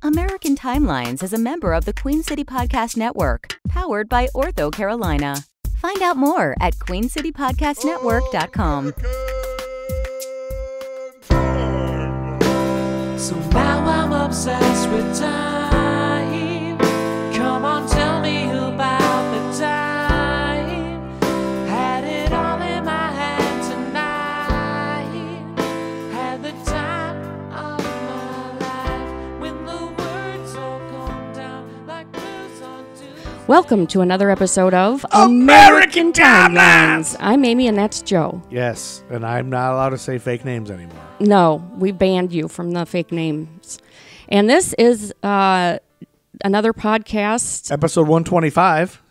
American Timelines is a member of the Queen City Podcast Network, powered by Ortho Carolina. Find out more at queencitypodcastnetwork.com. So now I'm obsessed with time. Come on, tell me about the time. Had it all in my hand tonight. Had the time of my life. When the words all come down like blues on Tuesday. Welcome to another episode of American Timelines. I'm Amy and that's Joe. Yes, and I'm not allowed to say fake names anymore. No, we banned you from the fake names. And this is another podcast. Episode 125.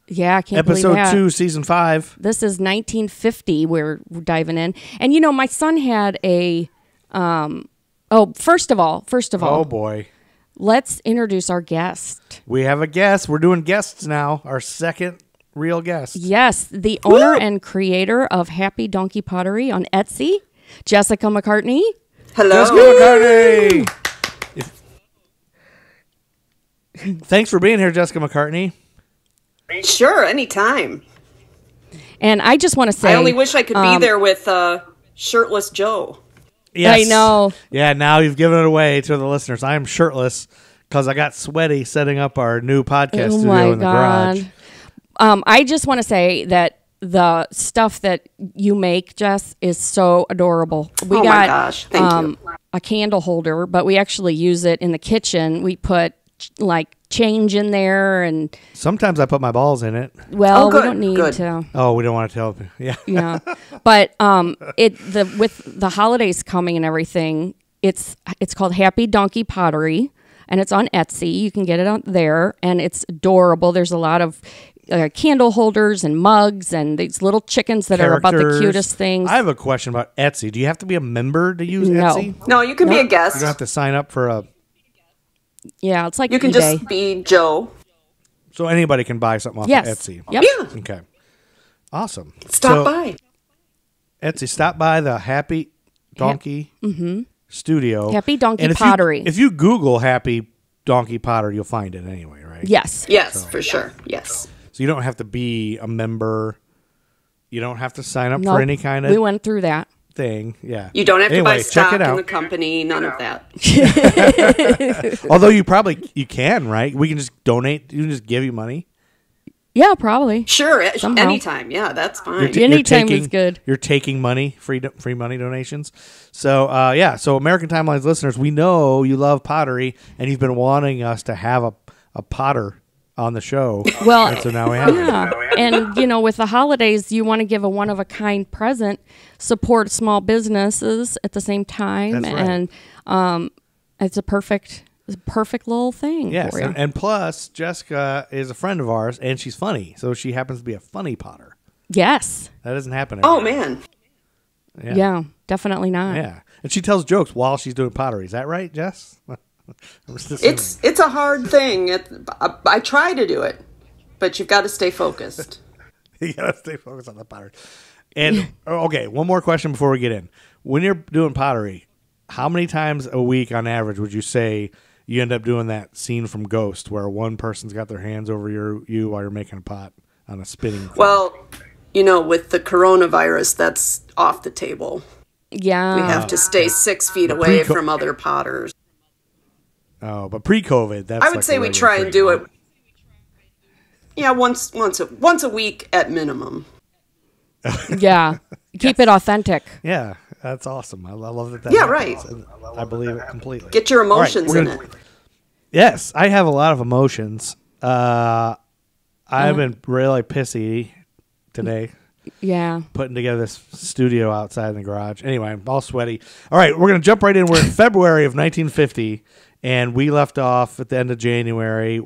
Yeah, I can't believe Episode that. 2, Season 5. This is 1950 we're diving in. And you know, my son had a first of all, Oh, boy. let's introduce our guest. We have a guest. We're doing guests now. Our second real guest. Yes, the owner and creator of Happy Donkey Pottery on Etsy, Jessica McCartney. Hello. Jessica McCartney. Thanks for being here, Jessica McCartney. Sure, anytime. And I just want to say, I only wish I could be there with shirtless Joe. Yes. I know. Yeah, now you've given it away to the listeners. I am shirtless because I got sweaty setting up our new podcast studio in the garage. I just want to say that the stuff that you make, Jess, is so adorable. We Oh got, my gosh, thank you. a candle holder, but we actually use it in the kitchen. We put like change in there, and Sometimes I put my balls in it. well, Oh, we good, don't need good. to. Oh, we don't want to tell them. Yeah. Yeah, but with the holidays coming and everything, it's called Happy Donkey Pottery, and it's on Etsy. You can get it out there, and it's adorable. There's a lot of candle holders and mugs and these little chickens that are about the Characters. cutest things. I have a question about Etsy. Do you have to be a member to use No. Etsy? No, you can be a You guest. don't have to sign up for a... Yeah, it's like You can eBay. just be Joe. So anybody can buy something off Yes. of Etsy. Yep. Yeah, Okay. Awesome. stop So, by. Etsy, stop by the Happy Donkey Studio. Happy Donkey And Pottery. If you Google Happy Donkey Pottery, you'll find it anyway, right? Yes. Yes, for sure. Yes. So you don't have to be a member. You don't have to sign up Nope. for any kind of We went through that. thing. Yeah. You don't have to Anyway, buy stock check it in out. the company, none of that. Although you can, right? We can just donate. You can just give you money. Yeah, probably. Sure, Somehow. anytime. Yeah, that's fine. You're Anytime is good. You're taking money, free money donations. So, So American Timelines listeners, we know you love pottery, and you've been wanting us to have a potter on the show. Well, and so now we have it. yeah. And, you know, with the holidays, you want to give a one-of-a-kind present, support small businesses at the same time. That's right. And it's a perfect little thing Yes, for you. and plus, Jessica is a friend of ours, and she's funny. So she happens to be a funny potter. Yes. That doesn't happen every Oh, day. man. Yeah, definitely not. Yeah. And she tells jokes while she's doing pottery. Is that right, Jess? I'm just assuming. It's a hard thing. I try to do it, but you've got to stay focused. You gotta stay focused on the pottery. And okay, one more question before we get in. When you're doing pottery, how many times a week on average would you say you end up doing that scene from Ghost where one person's got their hands over you while you're making a pot on a spinning thing? Well, you know, with the coronavirus, that's off the table. Yeah. We have to stay 6 feet away from other potters. Oh, but pre-COVID, that's I would like say a we regular try and thing, do right? it. Yeah, once a week at minimum. Yeah. Keep it authentic. Yeah, that's awesome. I love that. Yeah, happens. I believe it completely. Get your All right, emotions we're in gonna- it. Yes, I have a lot of emotions. I've been really pissy today Yeah. putting together this studio outside in the garage. Anyway, I'm all sweaty. All right, we're going to jump right in. We're in February of 1950, and we left off at the end of January.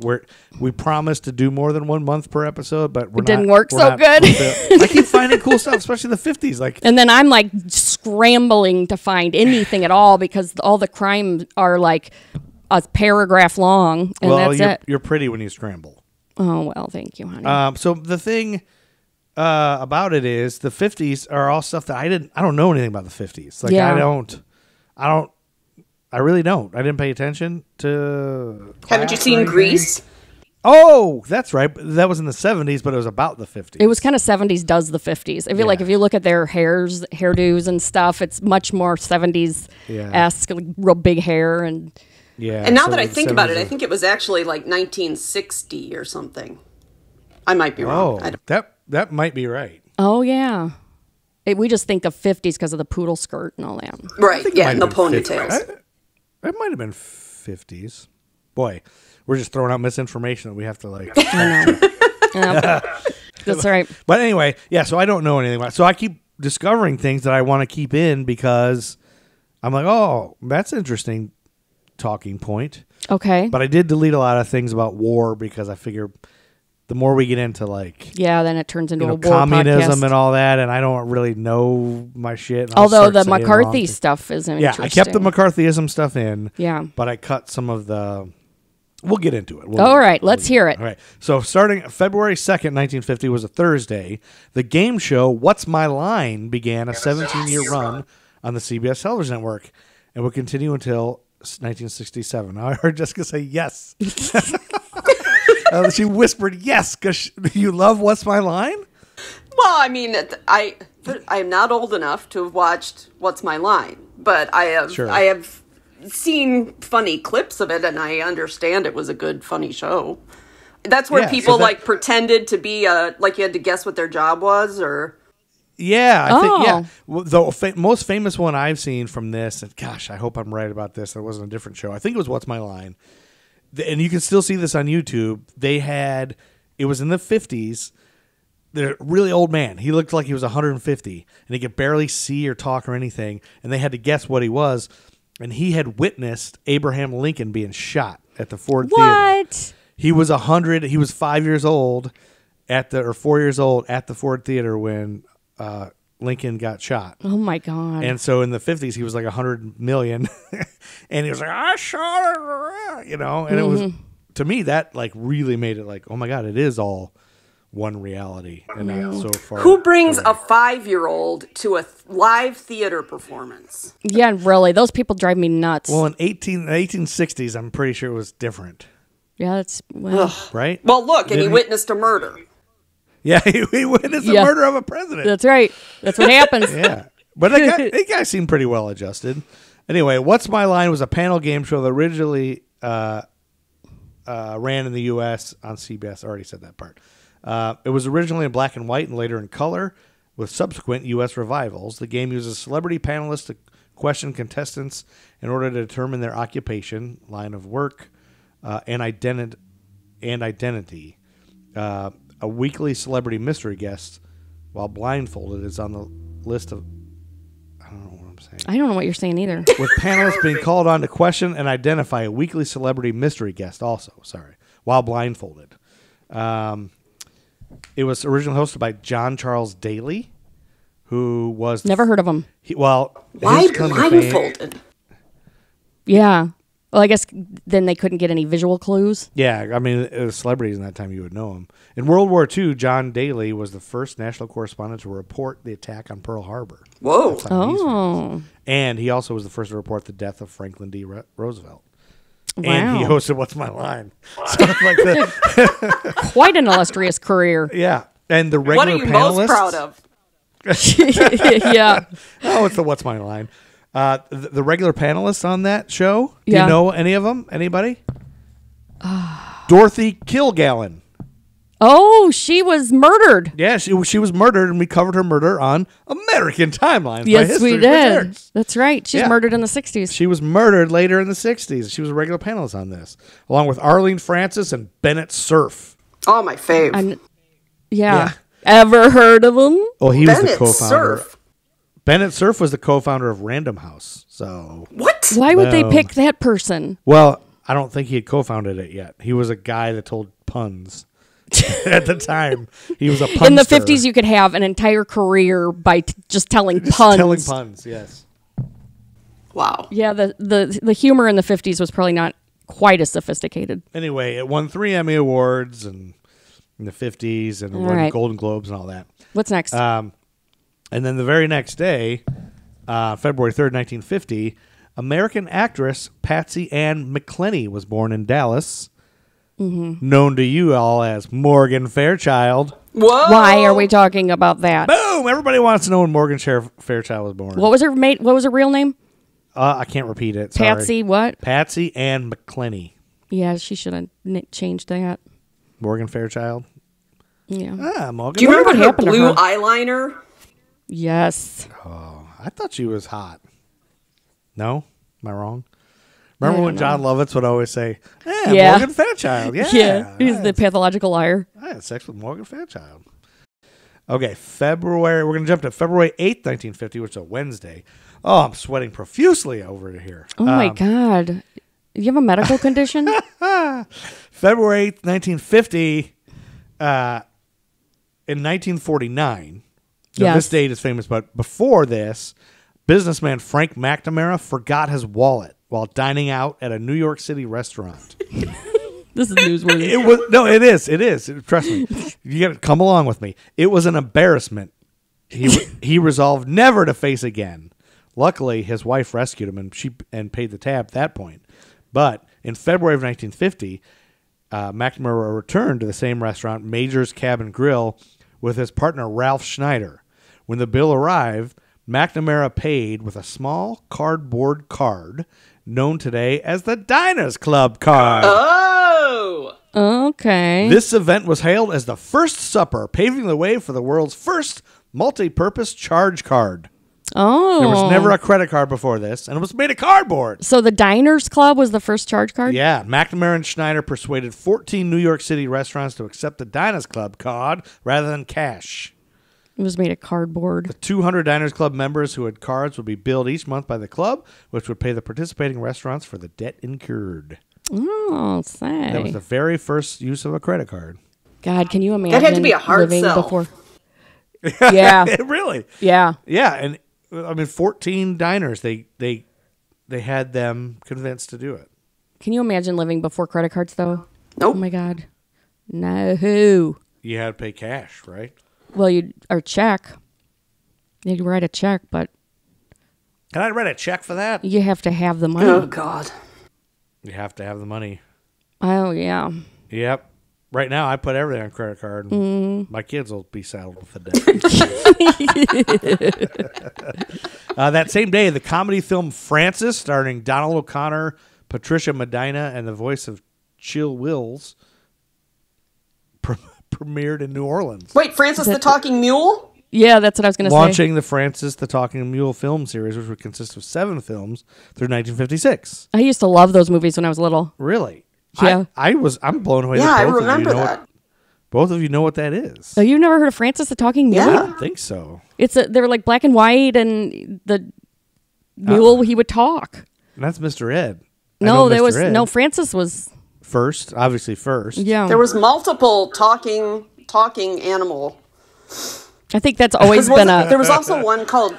We promised to do more than 1 month per episode, but It didn't work so good. I keep finding cool stuff, especially the 50s. Like, And then I'm like scrambling to find anything at all because all the crimes are like a paragraph long, and well, that's it. you're pretty when you scramble. Oh, well, thank you, honey. So the thing about it is the 50s are all stuff that I don't know anything about the 50s. Like Yeah. I don't I really don't. I didn't pay attention to. Haven't you seen Grease? Oh, that's right. That was in the 70s, but it was about the 50s. It was kind of 70s does the 50s. I feel like if you look at their hairdos and stuff, it's much more 70s-esque, like real big hair. And and now that I think about it, I think it was actually like 1960 or something. I might be wrong. That might be right. Oh, yeah. We just think of 50s because of the poodle skirt and all that. Right, yeah, and the ponytails. It might have been 50s. Boy, we're just throwing out misinformation that we have to like. That's right. But anyway, yeah, so I don't know anything about it. So I keep discovering things that I want to keep in because I'm like, oh, that's an interesting talking point. Okay. But I did delete a lot of things about war because I figure the more we get into like then it turns into a war communism podcast. and all that, and I don't really know my shit. Although the McCarthy stuff is interesting. I kept the McCartheyism stuff in. Yeah. But I cut some of the. We'll get into it. All right, let's hear it. All right. So starting February 2nd, 1950 was a Thursday. The game show What's My Line began a 17-year run on the CBS television network and would continue until 1967. Now I heard Jessica say yes. She whispered yes because you love What's My Line? Well, I mean, I am not old enough to have watched What's My Line, but I have seen funny clips of it, and I understand it was a good, funny show. That's where people like pretended to be like you had to guess what their job was, or yeah, I think Well, the most famous one I've seen from this, and gosh, I hope I'm right about this. It wasn't a different show. I think it was What's My Line, and you can still see this on YouTube. It was in the 50s. They're a really old man. He looked like he was 150, and he could barely see or talk or anything. And they had to guess what he was. And he had witnessed Abraham Lincoln being shot at the Ford Theater. What? He was 100. He was 5 years old or 4 years old at the Ford Theater when Lincoln got shot. Oh my God! And so in the 50s, he was like 100 million, and he was like, "I shot it," And it was, to me, that like really made it like, oh my God, it is all one reality and not so far. Who brings a 5-year-old to a live theater performance? Yeah, really, those people drive me nuts. Well, in 1860s, I'm pretty sure it was different. Yeah, that's right. Well, look, and he witnessed a murder. Yeah, he witnessed the murder of a president. That's right. That's what happens. Yeah, but that guy seemed pretty well adjusted. Anyway, What's My Line was a panel game show that originally ran in the U.S. on CBS. I already said that part. It was originally in black and white and later in color. With subsequent U.S. revivals, the game uses celebrity panelists to question contestants in order to determine their occupation, line of work, and identity. A weekly celebrity mystery guest, while blindfolded, is on the list of... I don't know what I'm saying. I don't know what you're saying either. With panelists being called on to question and identify a weekly celebrity mystery guest also, while blindfolded. It was originally hosted by John Charles Daly, who was... Never heard of him. Why blindfolded? Yeah. Well, I guess then they couldn't get any visual clues. Yeah, I mean, it was celebrities in that time, you would know them. In World War II, John Daly was the first national correspondent to report the attack on Pearl Harbor. Whoa. Oh. And he also was the first to report the death of Franklin D. Roosevelt. Wow. And he hosted What's My Line? So like quite an illustrious career. Yeah. And the regular panelists... What are you most proud of? Yeah. Oh, it's the What's My Line? The regular panelists on that show, do Yeah. you know any of them? Anybody? Dorothy Kilgallen. Oh, she was murdered. Yeah, she was murdered, and we covered her murder on American Timelines. Yes, we did. That's right. She's murdered in the 60s. She was murdered later in the 60s. She was a regular panelist on this, along with Arlene Francis and Bennett Cerf. Oh, my fave. Yeah. Ever heard of him? Oh, he Bennett was the co-founder. Cerf. Bennett Cerf was the co-founder of Random House. So what? Why would they pick that person? Well, I don't think he had co-founded it yet. He was a guy that told puns. At the time, he was a punster. In the 50s, you could have an entire career by just telling puns. Telling puns, yes. Wow. Yeah, the humor in the 50s was probably not quite as sophisticated. Anyway, it won 3 Emmy Awards in the 50s and won Golden Globes and all that. What's next? And then the very next day, February 3rd, 1950, American actress Patsy Ann McClenny was born in Dallas, known to you all as Morgan Fairchild. Whoa! Why are we talking about that? Boom! Everybody wants to know when Morgan Fairchild was born. What was her real name? I can't repeat it. Sorry. Patsy what? Patsy Ann McClenny. Yeah, she should have changed that. Morgan Fairchild. Yeah. Morgan. Do you remember her happened to blue her? eyeliner? Yes. I thought she was hot. No? Am I wrong? Remember when John Lovitz would always say, Yeah. Morgan Fairchild. Yeah. Yeah. He's the pathological liar. I had sex with Morgan Fairchild. Okay, We're going to jump to February 8th, 1950, which is a Wednesday. Oh, I'm sweating profusely over here. Oh, my God. Do you have a medical condition? February 8th, 1950, in 1949. Now, this date is famous, but before this, businessman Frank McNamara forgot his wallet while dining out at a New York City restaurant. This is newsworthy. It is. Trust me. You got to come along with me. It was an embarrassment. He resolved never to face again. Luckily, his wife rescued him and paid the tab at that point. But in February of 1950, McNamara returned to the same restaurant, Major's Cabin Grill, with his partner Ralph Schneider. When the bill arrived, McNamara paid with a small cardboard card known today as the Diners Club card. Oh! Okay. This event was hailed as the first supper, paving the way for the world's first multi-purpose charge card. Oh. There was never a credit card before this, and it was made of cardboard. So the Diners Club was the first charge card? Yeah. McNamara and Schneider persuaded 14 New York City restaurants to accept the Diners Club card rather than cash. It was made of cardboard. The 200 Diners Club members who had cards would be billed each month by the club, which would pay the participating restaurants for the debt incurred. Oh, say. That was the very first use of a credit card. God, can you imagine That had to be a hard living sell. before? Yeah. Really? Yeah. Yeah, and I mean 14 diners, they had them convinced to do it. Can you imagine living before credit cards, though? Nope. Oh, my God. No. You had to pay cash, right? Well, or check. You'd write a check, but Can I write a check for that? you have to have the money. Oh, God. You have to have the money. Oh, yeah. Yep. Right now, I put everything on credit card. And my kids will be saddled with the debt. That same day, the comedy film Francis, starring Donald O'Connor, Patricia Medina, and the voice of Chill Wills, premiered in New Orleans. Wait, Francis the Talking Mule? Yeah, that's what I was going to say. Launching the Francis the Talking Mule film series, which would consist of 7 films through 1956. I used to love those movies when I was little. Really? Yeah. I'm blown away. Yeah, that I both of you remember know that. both of you know what that is. Oh, you've never heard of Francis the Talking Mule? I Yeah. don't think so. They were like black and white, and the mule, he would talk. And that's Mr. Ed. No, there was Francis was. first. Yeah. There was multiple talking animal. I think that's always been There was also one called...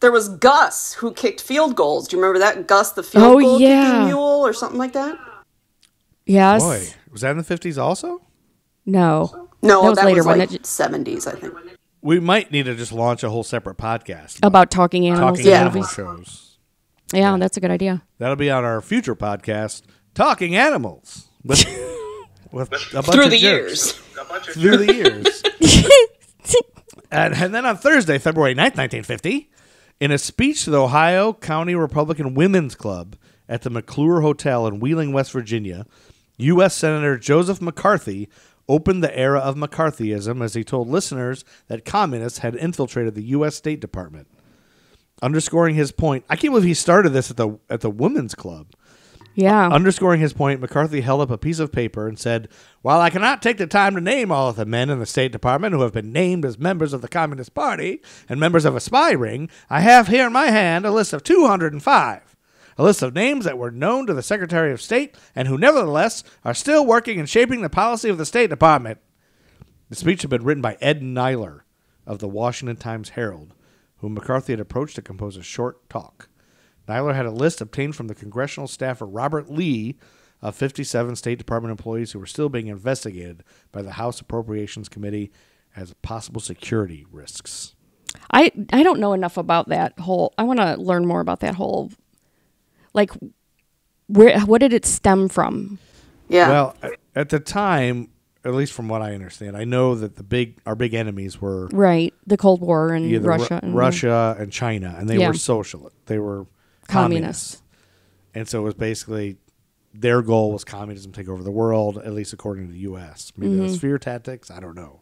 There was Gus, who kicked field goals. Do you remember that? Gus, the field goal kicking mule or something like that? Yes. Boy, was that in the 50s also? No. No, That was later, like wasn't it? 70s, I think. We might need to just launch a whole separate podcast About talking animals. talking in animal movies. shows. Yeah, that's a good idea. That'll be on our future podcast, Talking Animals, with a bunch Through of the jokes. years. Through the years. And then on Thursday, February 9th, 1950, in a speech to the Ohio County Republican Women's Club at the McClure Hotel in Wheeling, West Virginia, U.S. Senator Joseph McCarthy opened the era of McCartheyism as he told listeners that communists had infiltrated the U.S. State Department. Underscoring his point, I can't believe he started this at the Women's Club. Yeah. Underscoring his point, McCarthy held up a piece of paper and said, "While I cannot take the time to name all of the men in the State Department who have been named as members of the Communist Party and members of a spy ring, I have here in my hand a list of 205. A list of names that were known to the Secretary of State and who nevertheless are still working and shaping the policy of the State Department." The speech had been written by Ed Nyler of the Washington Times-Herald, whom McCarthy had approached to compose a short talk. Nyler had a list obtained from the congressional staffer Robert Lee of 57 State Department employees who were still being investigated by the House Appropriations Committee as possible security risks. I don't know enough about that whole. I want to learn more about that whole. Like, what did it stem from? Yeah. Well, at the time, at least from what I understand, I know that our big enemies were right the Cold War and Russia and China, and they were socialist. They were communists. And so it was basically their goal was communism take over the world, at least according to the U.S. Maybe that's fear tactics. I don't know.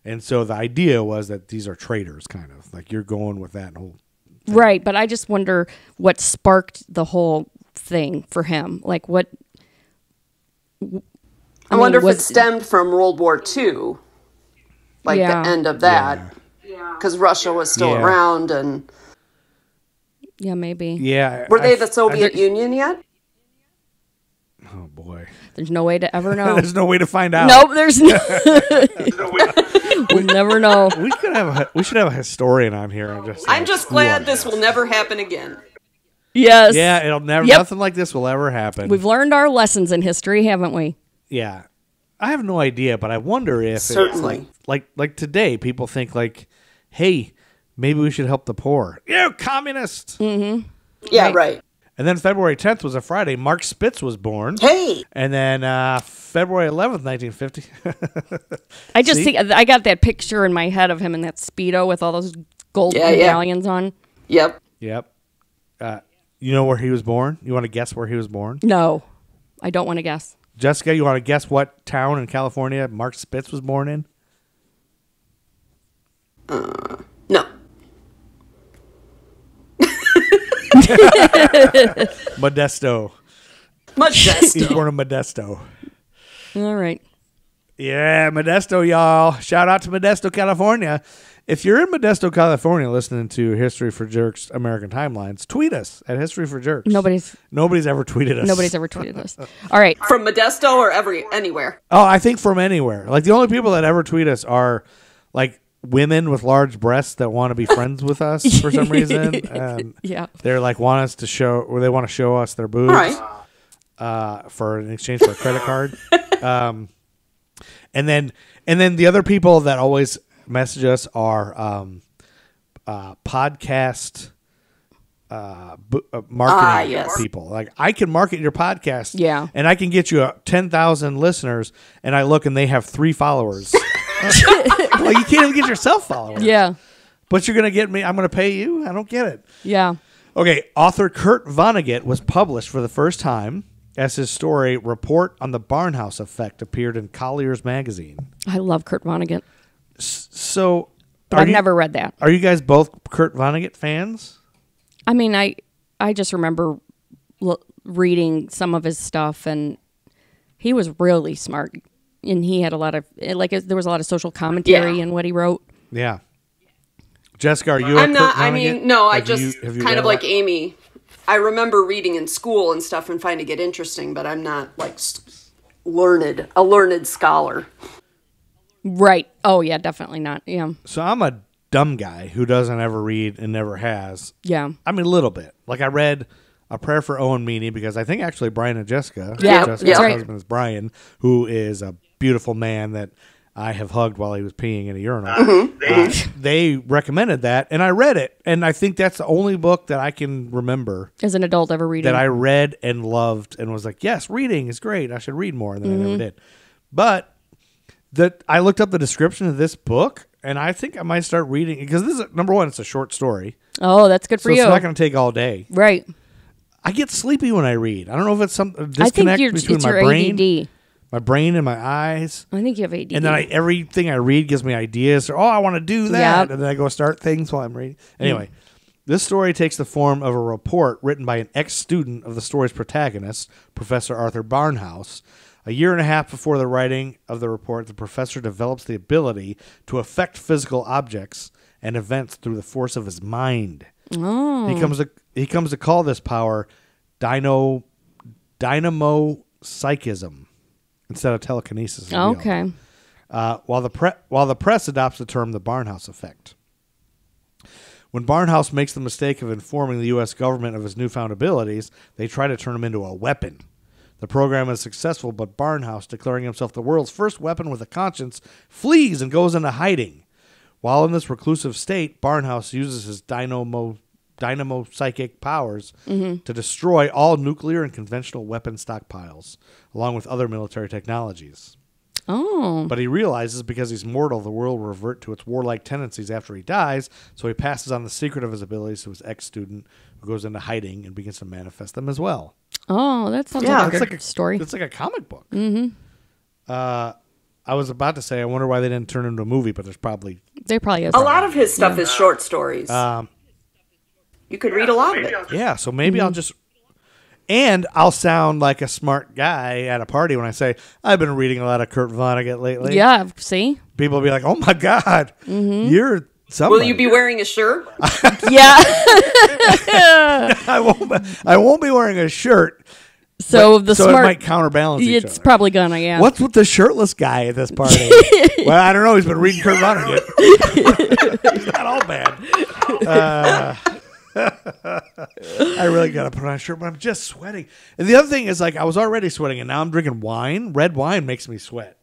And so the idea was that these are traitors, kind of like you're going with that whole thing. Right. But I just wonder what sparked the whole thing for him. Like what? I wonder if it stemmed from World War II, like the end of that, because Russia was still around and. Yeah, maybe. Yeah. Were they the Soviet Union yet? Oh boy. There's no way to ever know. There's no way to find out. Nope, there's no. We'll never know. We should have a historian on here. And I'm just glad this will never happen again. Yes. Yeah, it'll never. Nothing like this will ever happen. We've learned our lessons in history, haven't we? Yeah, I have no idea, but I wonder if certainly it's like today, people think like, hey, maybe we should help the poor. You communist. Mm-hmm. Yeah, right. And then February 10th was a Friday. Mark Spitz was born. Hey. And then February 11th, 1950. I just think I got that picture in my head of him in that Speedo with all those gold medallions on. Yep. Yep. You know where he was born? You want to guess where he was born? No, I don't want to guess. Jessica, you want to guess what town in California Mark Spitz was born in? No. Modesto. He's born in Modesto. All right. Yeah, Modesto, y'all. Shout out to Modesto, California. If you're in Modesto, California, listening to History for Jerks American Timelines, tweet us at History for Jerks. Nobody's ever tweeted us. Nobody's ever tweeted us. All right. From Modesto or anywhere? Oh, I think from anywhere. Like the only people that ever tweet us are like women with large breasts that want to be friends with us for some reason. Yeah. They're like want us to show, or they want to show us their boobs. All right. For in exchange for a credit card. And then the other people that always message us are podcast marketing people. Like I can market your podcast, and I can get you 10,000 listeners, and I look and they have 3 followers. Like you can't even get yourself followers. Yeah, but you're gonna get me. I'm gonna pay you. I don't get it. Yeah. Okay. Author Kurt Vonnegut was published for the first time as his story "Report on the Barnhouse Effect" appeared in Collier's magazine. I love Kurt Vonnegut. So, but I've never read that. Are you guys both Kurt Vonnegut fans? I mean, I just remember reading some of his stuff, and he was really smart, and he had a lot of there was a lot of social commentary in what he wrote. Yeah. Jessica, are you? I'm not. Kurt Vonnegut? I mean, no. Have you kind of like Amy. I remember reading in school and stuff and finding it interesting, but I'm not like a learned scholar. Right. Oh, yeah, definitely not. Yeah. So I'm a dumb guy who doesn't ever read and never has. Yeah. I mean, a little bit. Like I read A Prayer for Owen Meany because I think actually Brian and Jessica. Yeah. Jessica's husband is Brian, who is a beautiful man that I have hugged while he was peeing in a urinal. Mm-hmm. They recommended that, and I read it, and I think that's the only book that I can remember as an adult ever reading that I read and loved and was like, yes, reading is great. I should read more, and then I never did. But I looked up the description of this book, and I think I might start reading because this is number one. It's a short story. Oh, that's good for you. It's not going to take all day. Right. I get sleepy when I read. I don't know if it's some disconnect between my brain. ADD. My brain and my eyes. I think you have ADD. And then everything I read gives me ideas. Or, I want to do that. Yep. And then I go start things while I'm reading. Anyway, this story takes the form of a report written by an ex-student of the story's protagonist, Professor Arthur Barnhouse. A year and a half before the writing of the report, the professor develops the ability to affect physical objects and events through the force of his mind. Oh. He comes to call this power dynamo-psychism. Instead of telekinesis. Okay. While the press adopts the term the Barnhouse effect. When Barnhouse makes the mistake of informing the U.S. government of his newfound abilities, they try to turn him into a weapon. The program is successful, but Barnhouse, declaring himself the world's first weapon with a conscience, flees and goes into hiding. While in this reclusive state, Barnhouse uses his dynamo psychic powers to destroy all nuclear and conventional weapon stockpiles, along with other military technologies. Oh. But he realizes because he's mortal, the world will revert to its warlike tendencies after he dies, so he passes on the secret of his abilities to his ex-student, who goes into hiding and begins to manifest them as well. Oh, that sounds like a It's good like story. It's like a comic book. I was about to say, I wonder why they didn't turn it into a movie, but There probably is. A lot of his stuff is short stories. You could read a lot of it. Yeah, so maybe I'll just... And I'll sound like a smart guy at a party when I say, I've been reading a lot of Kurt Vonnegut lately. Yeah, see? People will be like, oh my God, you're somebody. Will you be wearing a shirt? Yeah. I won't be wearing a shirt. So it smart... might counterbalance each It's other. probably gonna, yeah. What's with the shirtless guy at this party? Well, I don't know. He's been reading Kurt Vonnegut. He's not all bad. I really got to put on a shirt, but I'm just sweating. And the other thing is, like, I was already sweating, and now I'm drinking wine. Red wine makes me sweat.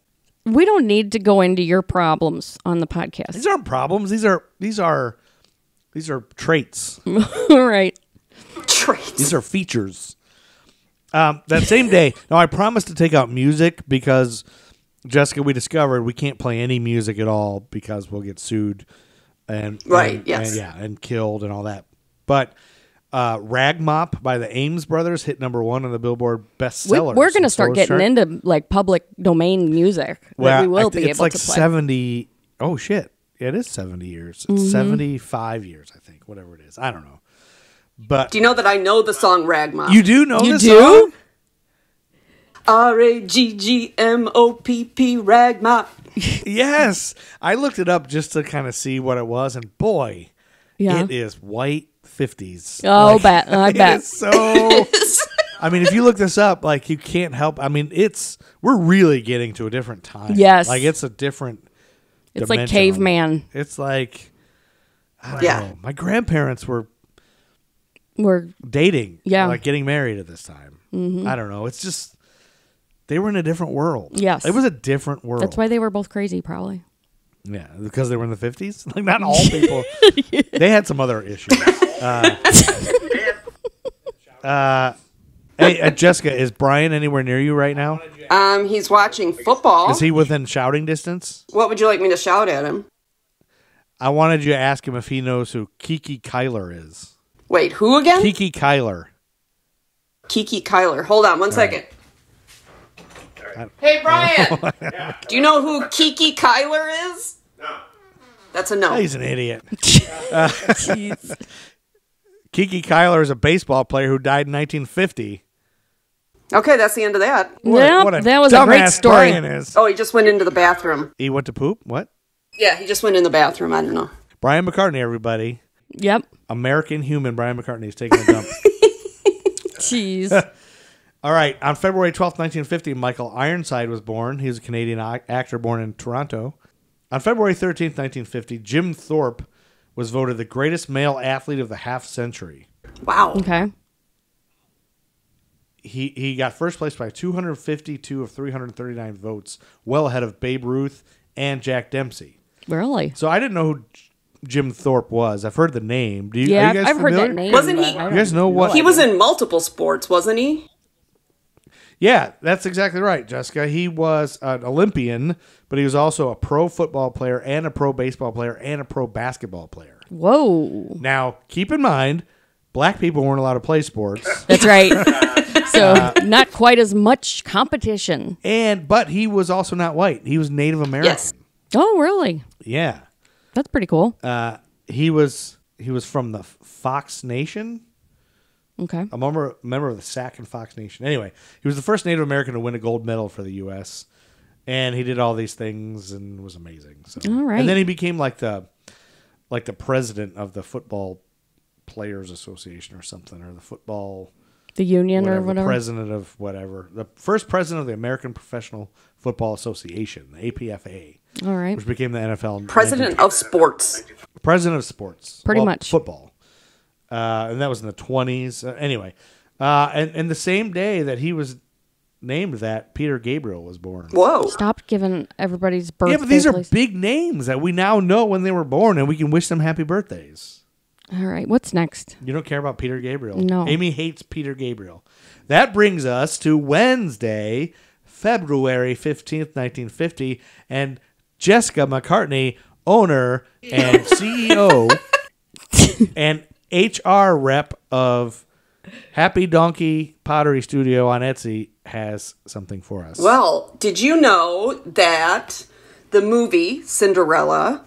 We don't need to go into your problems on the podcast. These aren't problems. These are traits. All right. Traits. These are features. That same day, now I promised to take out music because, Jessica, we discovered we can't play any music at all because we'll get sued and killed and all that. But Rag Mop by the Ames Brothers hit #1 on the Billboard bestsellers. We're going to start getting into like public domain music. Well, we will be it's able like to play. 70. Oh shit! It is 70 years. It's 75 years, I think. Whatever it is, I don't know. But Do you know that I know the song Rag Mop? you do know You this do? song? RAGGMOPP Rag Mop. Yes, I looked it up just to kind of see what it was, and boy, Yeah. it is white 50s. Oh, I it bet. is so. I mean, if you look this up, like you can't help. I mean, we're really getting to a different time. Yes. like it's a different. It's like dimension. caveman. It's like I don't Yeah. know. My grandparents were We're dating, Yeah. like getting married at this time. I don't know. It's just they were in a different world. Yes. it was a different world. That's why they were both crazy, probably. Yeah, because they were in the 50s. Like not all people. They had some other issues. Hey, Jessica, is Brian anywhere near you right now? He's watching football. Is he within shouting distance? What would you like me to shout at him? I wanted you to ask him if he knows who Kiki Kyler is. Wait, who again? Kiki Kyler. Kiki Kyler. Hold on one second. Hey, Brian. Do you know who Kiki Kyler is? No. That's a no. He's an idiot. Jeez. Kiki Kyler is a baseball player who died in 1950. Okay, that's the end of that. Yeah, that was a great dumbass story. Brian is. Oh, he just went into the bathroom. He went to poop? What? Yeah, he just went in the bathroom. I don't know. Brian McCartney, everybody. Yep. American human Brian McCartney is taking a dump. Jeez. All right. On February 12th, 1950, Michael Ironside was born. He was a Canadian actor born in Toronto. On February 13th, 1950, Jim Thorpe was voted the greatest male athlete of the half century. Wow. Okay. He got first place by 252 of 339 votes, well ahead of Babe Ruth and Jack Dempsey. Really? So I didn't know who Jim Thorpe was. I've heard the name. Are you Yeah, guys I've heard familiar? that name. Wasn't but he- I don't You guys know what? He was in multiple sports, wasn't he? Yeah, that's exactly right, Jessica. He was an Olympian, but he was also a pro football player and a pro baseball player and a pro basketball player. Whoa. Now, keep in mind, black people weren't allowed to play sports. That's right. So not quite as much competition. But he was also not white. He was Native American. Yes. Oh, really? Yeah. That's pretty cool. He was from the Fox Nation. Okay. A member of the Sac and Fox Nation. Anyway, he was the first Native American to win a gold medal for the U.S. And he did all these things and was amazing. So. All right. And then he became like the president of the Football Players Association or something, or The union or the whatever. president of whatever. The first president of the American Professional Football Association, the APFA, All right. which became the NFL. in President of sports. President of sports. Pretty much. Football. And that was in the 20s. Anyway. And the same day that he was named that, Peter Gabriel was born. Whoa. Stop giving everybody's birthday. Yeah, but these are please. big names that we now know when they were born, and we can wish them happy birthdays. All right, what's next? You don't care about Peter Gabriel? No. Amy hates Peter Gabriel. That brings us to Wednesday, February 15th, 1950, and Jessica McCartney, owner and CEO and HR rep of Happy Donkey Pottery Studio on Etsy, has something for us. Well, did you know that the movie Cinderella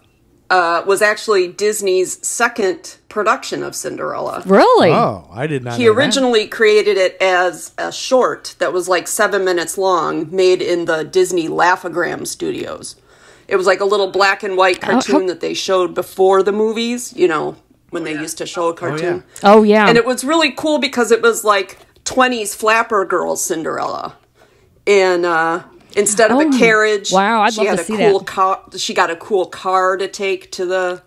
was actually Disney's second production of Cinderella? Really? Oh, I did not know He originally created it as a short that was like 7 minutes long, made in the Disney Laugh-O-Gram studios. It was like a little black and white cartoon that they showed before the movies, you know, when they used to show a cartoon. Oh, yeah. And it was really cool because it was like 20s flapper girls Cinderella. And instead of a carriage, wow, I'd she love had to a see cool that. she got a cool car to take to the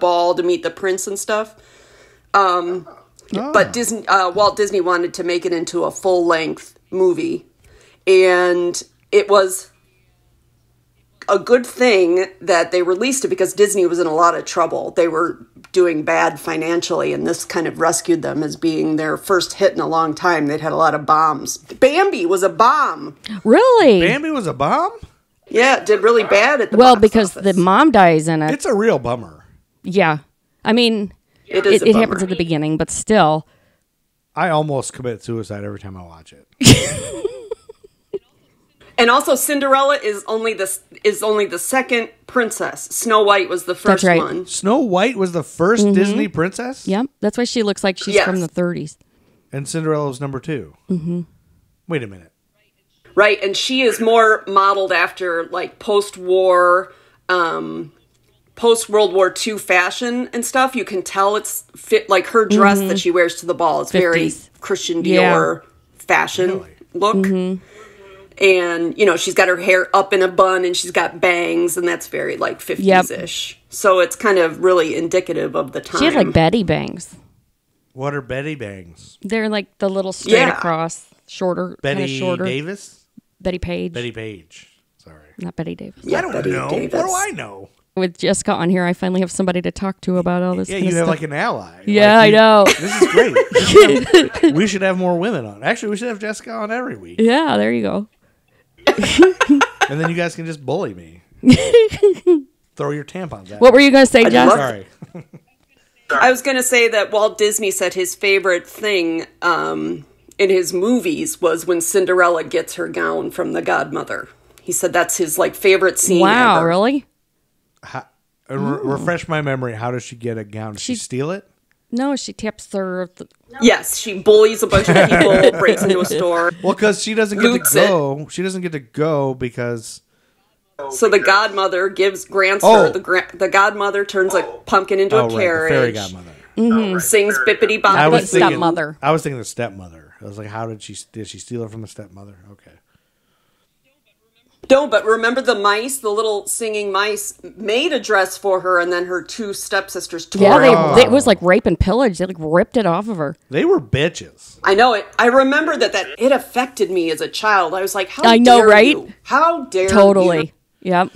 ball to meet the prince and stuff. But Walt Disney wanted to make it into a full-length movie. And it was a good thing that they released it because Disney was in a lot of trouble. They were doing bad financially, and this kind of rescued them as being their first hit in a long time. They'd had a lot of bombs. Bambi was a bomb. Really? Bambi was a bomb? Yeah, it did really bad at the box because office. the mom dies in it. It's a real bummer. Yeah. I mean, It is a it bummer. happens at the beginning, but still. I almost commit suicide every time I watch it. And also, Cinderella is only the second princess. Snow White was the first right. one. Snow White was the 1st Disney princess? Yep. That's why she looks like she's Yes. from the 30s. And Cinderella was number 2. Mm-hmm. Wait a minute. Right, and she is more modeled after like post-war, post-World War II fashion and stuff. You can tell it's fit, like her dress that she wears to the ball. It's very 50s. Christian Dior fashion look. And, you know, she's got her hair up in a bun and she's got bangs, and that's very like 50s-ish. So it's kind of really indicative of the time. She had like Betty bangs. What are Betty bangs? They're like the little straight Yeah. across, shorter, kind of Betty shorter. Davis? Betty Page. Betty Page. Sorry. Not Betty Davis. Yeah, I don't Betty know. Davis. What do I know? With Jessica on here, I finally have somebody to talk to about all this. Yeah, kind you of have stuff. like an ally. Yeah, Like, I know. This is great. We should have more women on. Actually, we should have Jessica on every week. Yeah, there you go. And then you guys can just bully me. Throw your tampons at What me. were you going to say, Jess? love- Sorry. I was going to say that Walt Disney said his favorite thing in his movies was when Cinderella gets her gown from the godmother. He said that's his like favorite scene. Wow, ever. really? Refresh my memory. How does she get a gown? Does she steal it? No, she taps her. Yes, she bullies a bunch of people, breaks into a store. Well, because she doesn't get Loots to go. She doesn't get to go because... So the godmother grants Oh. her. The godmother turns a pumpkin into a Oh, right, the carriage. fairy godmother. Sings bippity bop. I was The thinking, stepmother. I was thinking the stepmother. I was like, how did she steal it from the stepmother? Okay. No, but remember the mice, the little singing mice, made a dress for her, and then her two stepsisters tore Yeah, it. it was like rape and pillage. They like ripped it off of her. They were bitches. I know it. I remember that it affected me as a child. I was like, how I know, dare right? you? How dare you? Totally. Yep.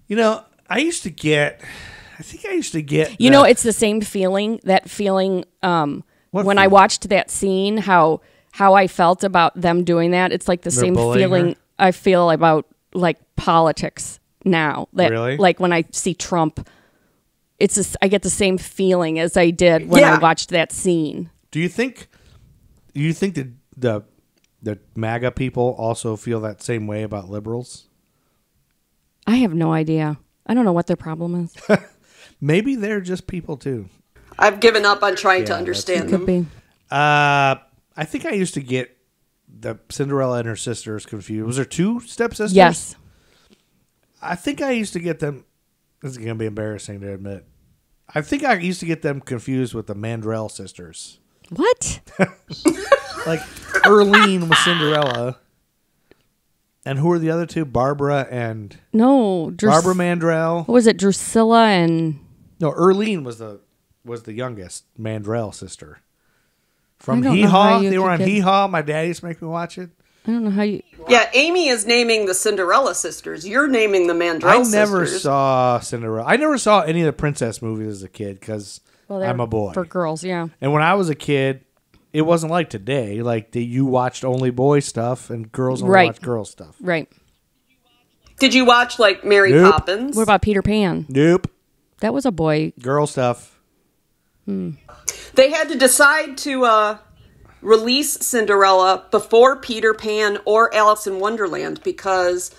You know, I think I used to get... You know, it's the same feeling. That feeling when I feeling? watched that scene, how I felt about them doing that. It's like the They're same bullying feeling her? I feel about like politics now. That Really? like when I see Trump, I get the same feeling as I did when I Yeah. watched that scene. Do you think that the MAGA people also feel that same way about liberals? I have no idea. I don't know what their problem is. Maybe they're just people too. I've given up on trying to Yeah, understand Could them. be. I think I used to get the Cinderella and her sisters confused. Was there two stepsisters? Yes. I think I used to get them. This is going to be embarrassing to admit. I think I used to get them confused with the Mandrell sisters. What? Like Erlene was Cinderella. And who were the other two? Barbara and... No. Barbara Mandrell. What was it? Drusilla and... No, Erlene was the youngest Mandrell sister. From I don't Hee know how Haw. you They were could on get- Hee Haw. My dad used to make me watch it. I don't know how you. Yeah, Amy is naming the Cinderella sisters. You're naming the Mandrell sisters. I never saw Cinderella. I never saw any of the princess movies as a kid because I'm a boy. For girls, yeah. And when I was a kid, it wasn't like today. Like you watched only boy stuff and girls only watched girl stuff. Right. Did you watch like Mary Poppins? What about Peter Pan? Nope. That was a boy. Girl stuff. They had to decide to release Cinderella before Peter Pan or Alice in Wonderland because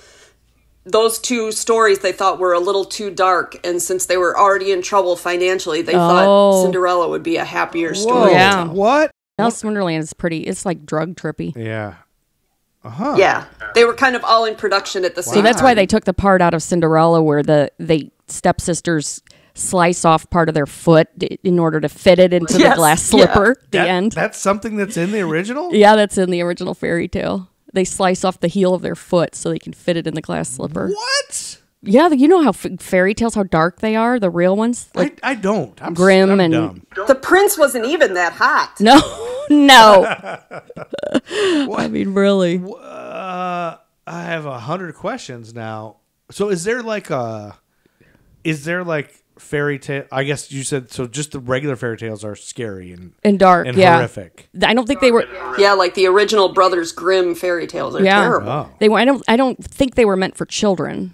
those two stories they thought were a little too dark, and since they were already in trouble financially, they thought Cinderella would be a happier story. Yeah. What? Alice in Wonderland is pretty. It's like drug trippy. Yeah. Yeah, they were kind of all in production at the same time. So that's why they took the part out of Cinderella where the stepsisters slice off part of their foot in order to fit it into the glass slipper. The end. That's something that's in the original? Yeah, that's in the original fairy tale. They slice off the heel of their foot so they can fit it in the glass slipper. What? Yeah, you know how fairy tales, how dark they are, the real ones? Like I don't. I'm grim I'm and dumb. The prince wasn't even that hot. No. I mean, really. I have 100 questions now. So is there like fairy tale? I guess you said so. Just the regular fairy tales are scary and dark, and yeah. horrific. I don't think they were. Yeah, like the original Brothers Grimm fairy tales are terrible. Oh. They were. I don't think they were meant for children.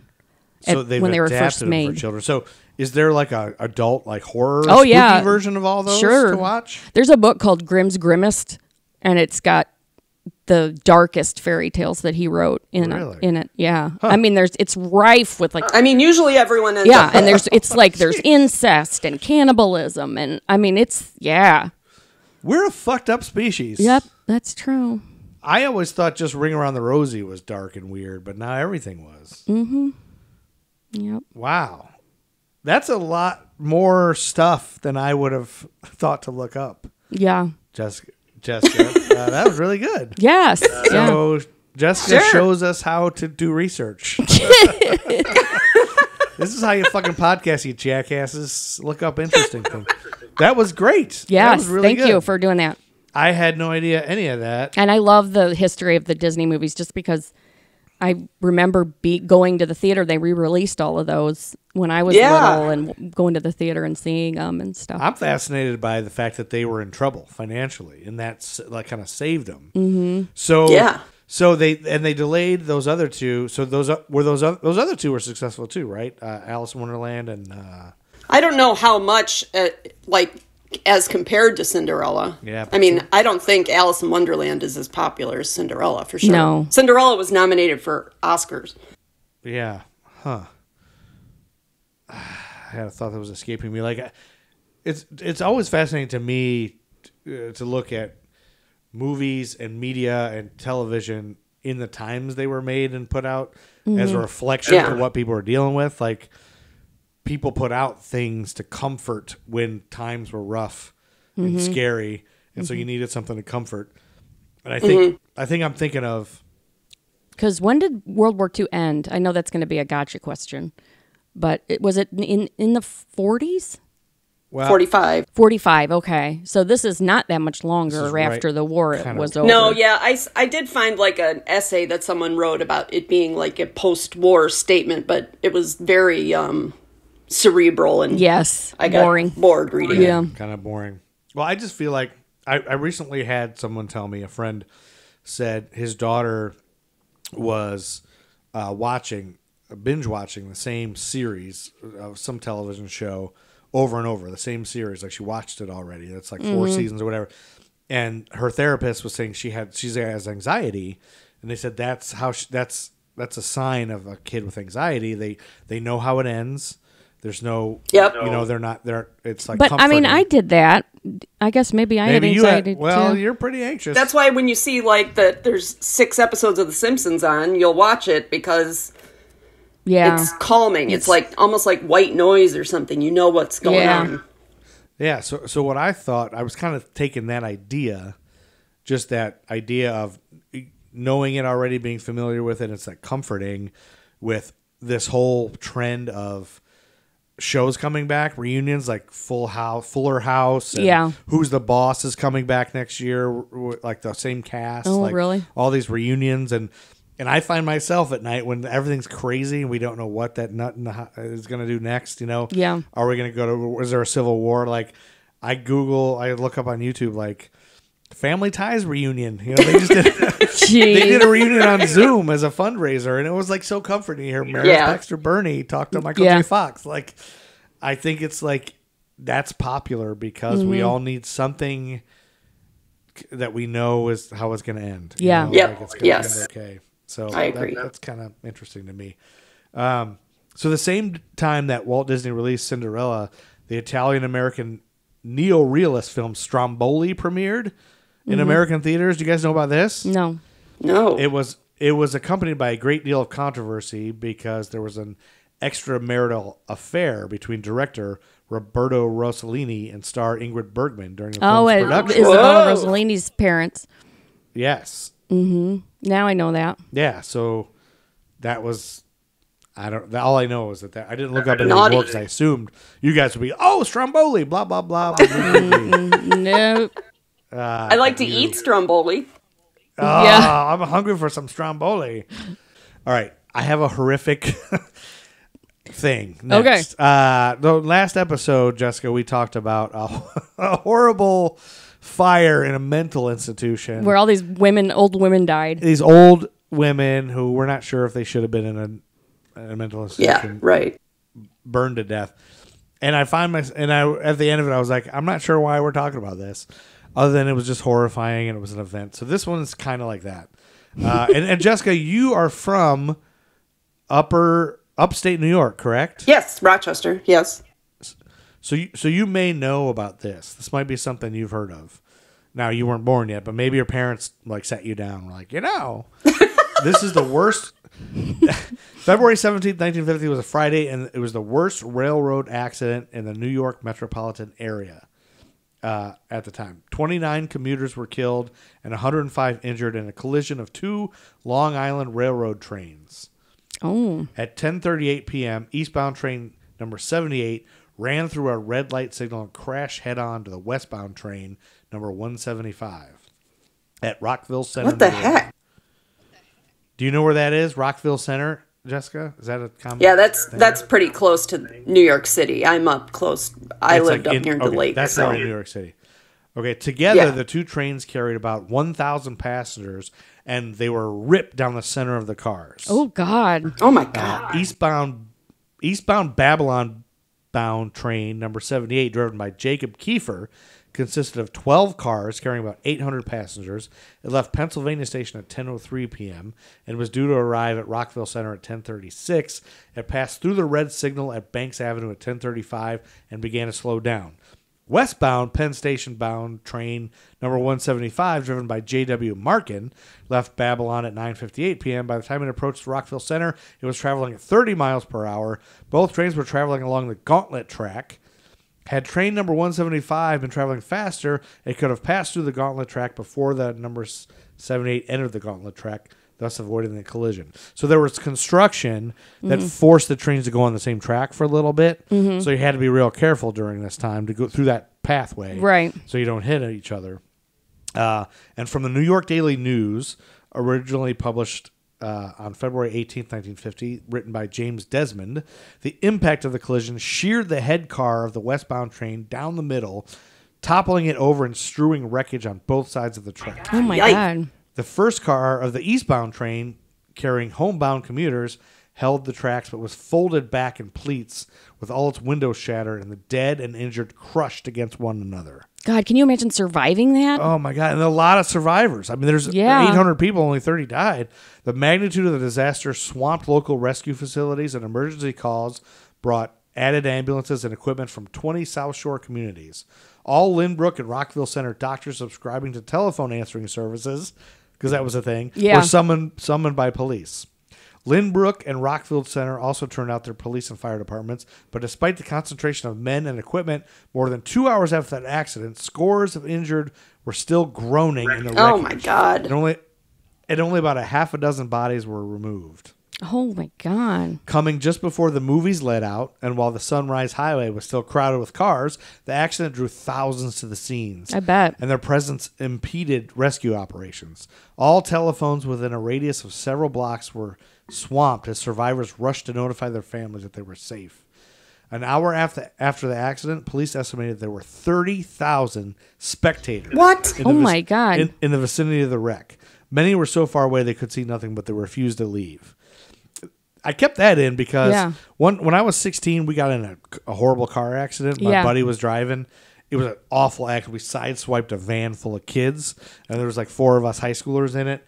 So when they were first made them for children. So is there like a adult like horror spooky version of all those to watch? There's a book called Grimm's Grimmest, and it's got the darkest fairy tales that he wrote in it. Yeah. Huh. I mean, it's rife with like. I mean, usually everyone ends up. And there's incest and cannibalism, and I mean We're a fucked up species. Yep, that's true. I always thought just Ring Around the Rosie was dark and weird, but now everything was. Mm-hmm. Yep. Wow. That's a lot more stuff than I would have thought to look up. Yeah. Jessica, that was really good. Yes. So Jessica shows us how to do research. This is how you fucking podcast, you jackasses. Look up interesting things. That was great. Yes. That was really Thank you for doing that. I had no idea any of that. And I love the history of the Disney movies just because I remember going to the theater. They re-released all of those when I was little and going to the theater and seeing them and stuff. I'm fascinated by the fact that they were in trouble financially, and that's like kind of saved them. Mm-hmm. So they delayed those other two. So those other two were successful too, right? Alice in Wonderland and I don't know how much as compared to Cinderella. Yeah. I mean, I don't think Alice in Wonderland is as popular as Cinderella for sure. No. Cinderella was nominated for Oscars. Yeah. Huh. I had a thought that was escaping me. Like, it's always fascinating to me to look at movies and media and television in the times they were made and put out as a reflection of what people were dealing with. Like, people put out things to comfort when times were rough and scary, and so you needed something to comfort. And I think I'm thinking of, because when did World War II end? I know that's going to be a gotcha question, but was it in the 40s? well, 45. 45. Okay, so this is not that much longer after the war was over. No, yeah, I did find like an essay that someone wrote about it being like a post-war statement, but it was very cerebral and I got boring. Bored reading it. kind of boring. Well, I just feel like I recently had someone tell me, a friend said his daughter was binge watching the same series of some television show over and over, the same series. Like, she watched it already. That's like 4 seasons or whatever. And her therapist was saying she has anxiety, and they said that's a sign of a kid with anxiety. They know how it ends. There's no, they're not there. It's like, but comforting. I mean, I did that. I guess maybe I had anxiety too. You're pretty anxious. That's why when you see like that there's 6 episodes of The Simpsons on, you'll watch it because it's calming. It's like almost like white noise or something. You know what's going on. Yeah. So what I thought, I was kind of taking that idea, just that idea of knowing it already, being familiar with it. It's like comforting with this whole trend of shows coming back, reunions like Fuller House. And Yeah. Who's the Boss is coming back next year, like the same cast. Oh, like really? All these reunions. And I find myself at night when everything's crazy and we don't know what that nut is going to do next, Yeah. Are we going to go to, is there a civil war? Like I look up on YouTube, like Family Ties reunion. They just did they did a reunion on Zoom as a fundraiser, and it was like so comforting to hear Meredith Baxter Burney talk to Michael J. Fox. Like, I think it's like that's popular because we all need something that we know is how it's going to end. Yeah. Like it's gonna end okay. So I agree. That's kind of interesting to me. So the same time that Walt Disney released Cinderella, the Italian-American neo-realist film Stromboli premiered in American theaters. Do you guys know about this? No. It was accompanied by a great deal of controversy because there was an extramarital affair between director Roberto Rossellini and star Ingrid Bergman during the film's production. Is it one of Rossellini's parents? Yes. Now I know that. Yeah, so that was all I know is that I didn't look up any more because I assumed you guys would be Stromboli, blah blah blah. Nope. I like to eat Stromboli. I'm hungry for some Stromboli. All right, I have a horrific thing next. Okay. The last episode, Jessica, we talked about a horrible fire in a mental institution where all these old women died. These old women who we're not sure if they should have been in a mental institution. Yeah, right. Burned to death. And I at the end of it, I was like, I'm not sure why we're talking about this, other than it was just horrifying and it was an event. So this one's kind of like that. And Jessica, you are from upstate New York, correct? Yes, Rochester. Yes. So you may know about this. This might be something you've heard of. Now, you weren't born yet, but maybe your parents like sat you down and were like, this is the worst. February 17th, 1950 was a Friday, and it was the worst railroad accident in the New York metropolitan area at the time. 29 commuters were killed and 105 injured in a collision of two Long Island Railroad trains. Oh. At 10:38 p.m., eastbound train number 78 ran through a red light signal and crashed head-on to the westbound train number 175 at Rockville Center. What the heck? Do you know where that is? Rockville Center, Jessica? Is that a common? Yeah, that's pretty close to New York City. I'm up close. I lived up near the lake. That's not in New York City. Okay, together the two trains carried about 1,000 passengers, and they were ripped down the center of the cars. Oh, God. Oh, my God. Eastbound Babylon-bound train number 78, driven by Jacob Kiefer, consisted of 12 cars carrying about 800 passengers. It left Pennsylvania Station at 10:03 p.m. and was due to arrive at Rockville Center at 10:36. It passed through the red signal at Banks Avenue at 10:35 and began to slow down. Westbound Penn Station-bound train number 175, driven by J.W. Markin, left Babylon at 9:58 p.m. By the time it approached Rockville Center, it was traveling at 30 miles per hour. Both trains were traveling along the Gauntlet track. Had train number 175 been traveling faster, it could have passed through the Gauntlet track before the number 78 entered the Gauntlet track, thus avoiding the collision. So there was construction that forced the trains to go on the same track for a little bit. Mm-hmm. So you had to be real careful during this time to go through that pathway. Right. So you don't hit each other. And from the New York Daily News, originally published on February 18th, 1950, written by James Desmond, the impact of the collision sheared the head car of the westbound train down the middle, toppling it over and strewing wreckage on both sides of the track. Oh, my God. The first car of the eastbound train, carrying homebound commuters, held the tracks but was folded back in pleats with all its windows shattered and the dead and injured crushed against one another. God, can you imagine surviving that? Oh, my God. And a lot of survivors. I mean, there's 800 people, only 30 died. The magnitude of the disaster swamped local rescue facilities, and emergency calls brought added ambulances and equipment from 20 South Shore communities. All Lynbrook and Rockville Center doctors subscribing to telephone answering services, because that was a thing, were summoned by police. Lynbrook and Rockville Center also turned out their police and fire departments, but despite the concentration of men and equipment, more than 2 hours after that accident, scores of injured were still groaning in the wreckage. Oh, my God. And only about a half a dozen bodies were removed. Oh, my God. Coming just before the movies let out, and while the Sunrise Highway was still crowded with cars, the accident drew thousands to the scenes. I bet. And their presence impeded rescue operations. All telephones within a radius of several blocks were swamped as survivors rushed to notify their families that they were safe. An hour after the accident, police estimated there were 30,000 spectators. What? Oh, my God. In the vicinity of the wreck. Many were so far away they could see nothing, but they refused to leave. I kept that in because when I was 16, we got in a horrible car accident. My buddy was driving. It was an awful accident. We sideswiped a van full of kids, and there was like 4 of us high schoolers in it.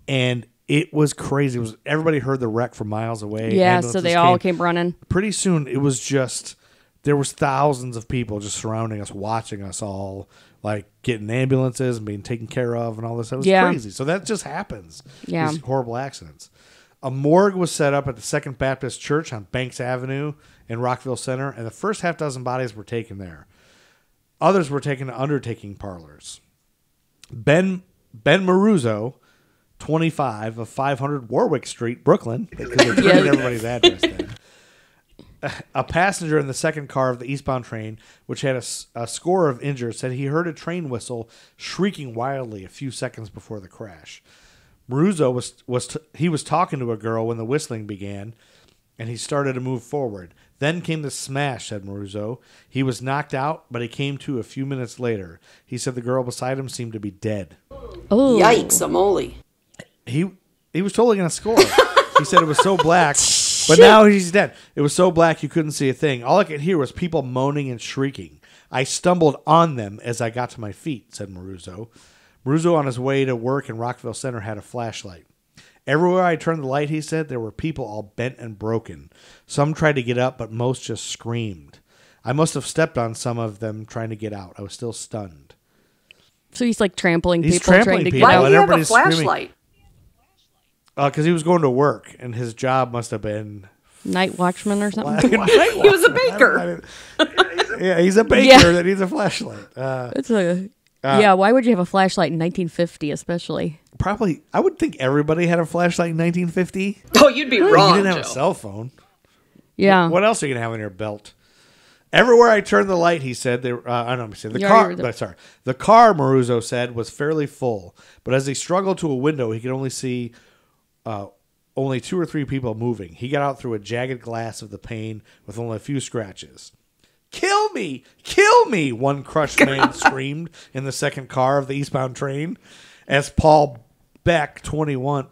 And it was crazy. Everybody heard the wreck from miles away. Yeah, so they all came running. Pretty soon, it was just, there was thousands of people just surrounding us, watching us all, like getting ambulances and being taken care of and all this. It was crazy. So that just happens. Yeah. These horrible accidents. A morgue was set up at the Second Baptist Church on Banks Avenue in Rockville Center, and the first half dozen bodies were taken there. Others were taken to undertaking parlors. Ben Maruzzo, 25, of 500 Warwick Street, Brooklyn, because they're printing everybody's address then. A passenger in the second car of the eastbound train, which had a score of injured, said he heard a train whistle shrieking wildly a few seconds before the crash. Maruzzo was talking to a girl when the whistling began, and he started to move forward. Then came the smash, said Maruzzo. He was knocked out, but he came to a few minutes later. He said the girl beside him seemed to be dead. Oh, Yikes, Amoli. He was totally going to score. He said it was so black, but now he's dead. It was so black you couldn't see a thing. All I could hear was people moaning and shrieking. I stumbled on them as I got to my feet, said Maruzzo. Maruzzo, on his way to work in Rockville Center, had a flashlight. Everywhere I turned the light, he said, there were people all bent and broken. Some tried to get up, but most just screamed. I must have stepped on some of them trying to get out. I was still stunned. So he's like trampling He's people trying to get Why out. do you have a everybody's screaming. flashlight? Because he was going to work, and his job must have been Night watchman or something? He was a baker. Yeah, he's a baker that needs a flashlight. It's yeah, why would you have a flashlight in 1950 especially? Probably, I would think everybody had a flashlight in 1950. Oh, you'd be wrong, You didn't have Joe. a cell phone. Yeah. What else are you gonna have in your belt? Everywhere I turned the light, he said. I don't know. Let me say the car. The car, Maruzzo said, was fairly full, but as he struggled to a window, he could only see only 2 or 3 people moving. He got out through a jagged glass of the pane with only a few scratches. "Kill me! Kill me!" one crushed man screamed in the second car of the eastbound train, as Paul Back, 21,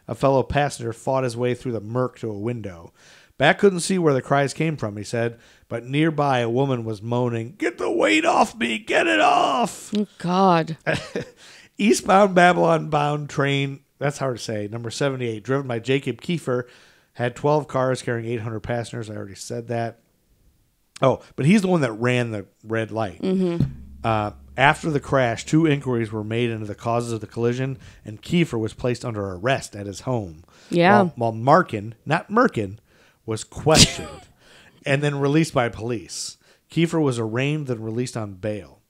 a fellow passenger, fought his way through the murk to a window. Back couldn't see where the cries came from, he said, but nearby a woman was moaning, "Get the weight off me! Get it off!" Oh, God. Eastbound Babylon-bound train, that's hard to say, number 78, driven by Jacob Kiefer, had 12 cars carrying 800 passengers. I already said that. Oh, but he's the one that ran the red light. Mm-hmm. After the crash, 2 inquiries were made into the causes of the collision, and Kiefer was placed under arrest at his home. Yeah. While Markin, not Merkin, was questioned and then released by police. Kiefer was arraigned and released on bail.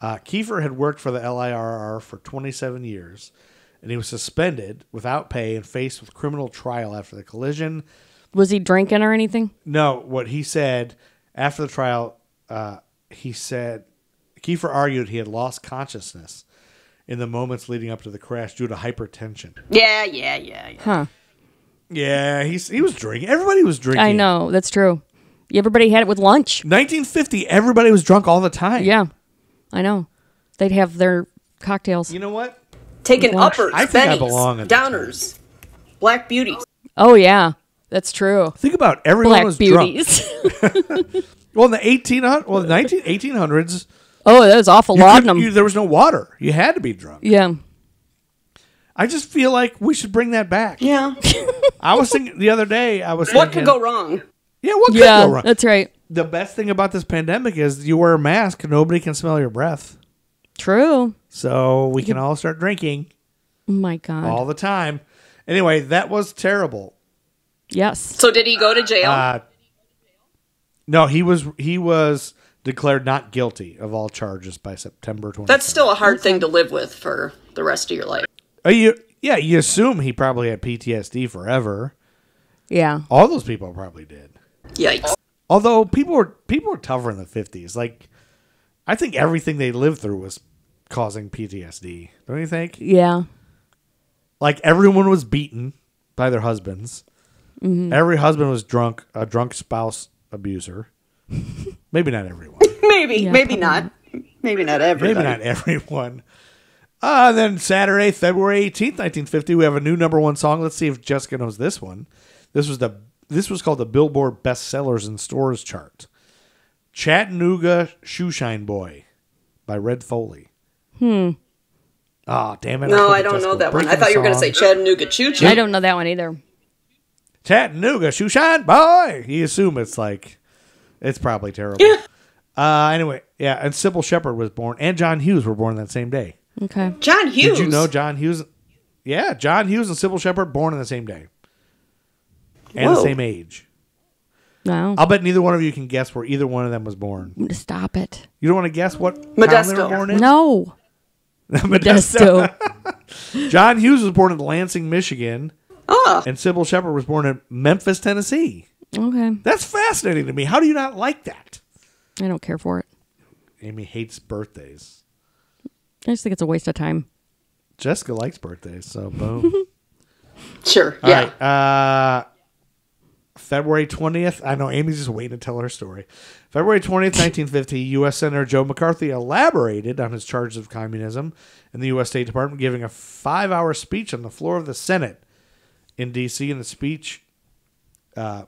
Kiefer had worked for the LIRR for 27 years, and he was suspended without pay and faced with criminal trial after the collision. Was he drinking or anything? No, what he said after the trial, he said Kiefer argued he had lost consciousness in the moments leading up to the crash due to hypertension. Yeah. Huh. Yeah, he was drinking. Everybody was drinking. I know. That's true. Everybody had it with lunch. 1950, everybody was drunk all the time. Yeah. I know. They'd have their cocktails. You know what? Taking uppers, I think I bennies, belong at the downers, black beauties. Oh, yeah. That's true. Think about everyone Black was beauties. drunk. Well, in the 1800s, Oh, that was awful. Laudanum. there was no water. You had to be drunk. Yeah. I just feel like we should bring that back. Yeah. I was thinking the other day, What could go wrong? Yeah, what could go wrong? That's right. The best thing about this pandemic is you wear a mask, nobody can smell your breath. True. So we can all start drinking Oh, my God. all the time. Anyway, that was terrible. Yes. So did he go to jail? No, he was declared not guilty of all charges by September 20th. That's still a hard thing to live with for the rest of your life. Yeah, you assume he probably had PTSD forever. Yeah. All those people probably did. Yikes. Although people were tougher in the 50s. Like, I think everything they lived through was causing PTSD. Don't you think? Yeah. Like, everyone was beaten by their husbands. Mm-hmm. Every husband was a drunk spouse abuser. Maybe not everyone. Maybe not. Maybe not everybody. Maybe not everyone. Then Saturday, February 18th, 1950, we have a new #1 song. Let's see if Jessica knows this one. This was called the Billboard Bestsellers in Stores chart. Chattanooga Shoeshine Boy by Red Foley. Oh, damn it. No, I don't know that one. I thought you were going to say Chattanooga Choo Choo. I don't know that one either. Chattanooga Shoeshine Boy. You assume it's probably terrible. Anyway, yeah, and Sybil Shepherd was born, and John Hughes were born that same day. Okay. John Hughes. Did you know John Hughes? Yeah, John Hughes and Sybil Shepherd born on the same day. And the same age. No. I'll bet neither one of you can guess where either one of them was born. Stop it. You don't want to guess what town Modesto. they were born in? No. Modesto. John Hughes was born in Lansing, Michigan. Oh. And Sybil Shepherd was born in Memphis, Tennessee. Okay. That's fascinating to me. How do you not like that? I don't care for it. Amy hates birthdays. I just think it's a waste of time. Jessica likes birthdays, so boom. Sure. All Yeah. right. February 20th. I know Amy's just waiting to tell her story. February 20th, 1950, U.S. Senator Joe McCarthy elaborated on his charges of communism in the U.S. State Department, giving a 5-hour speech on the floor of the Senate in D.C. In the speech, read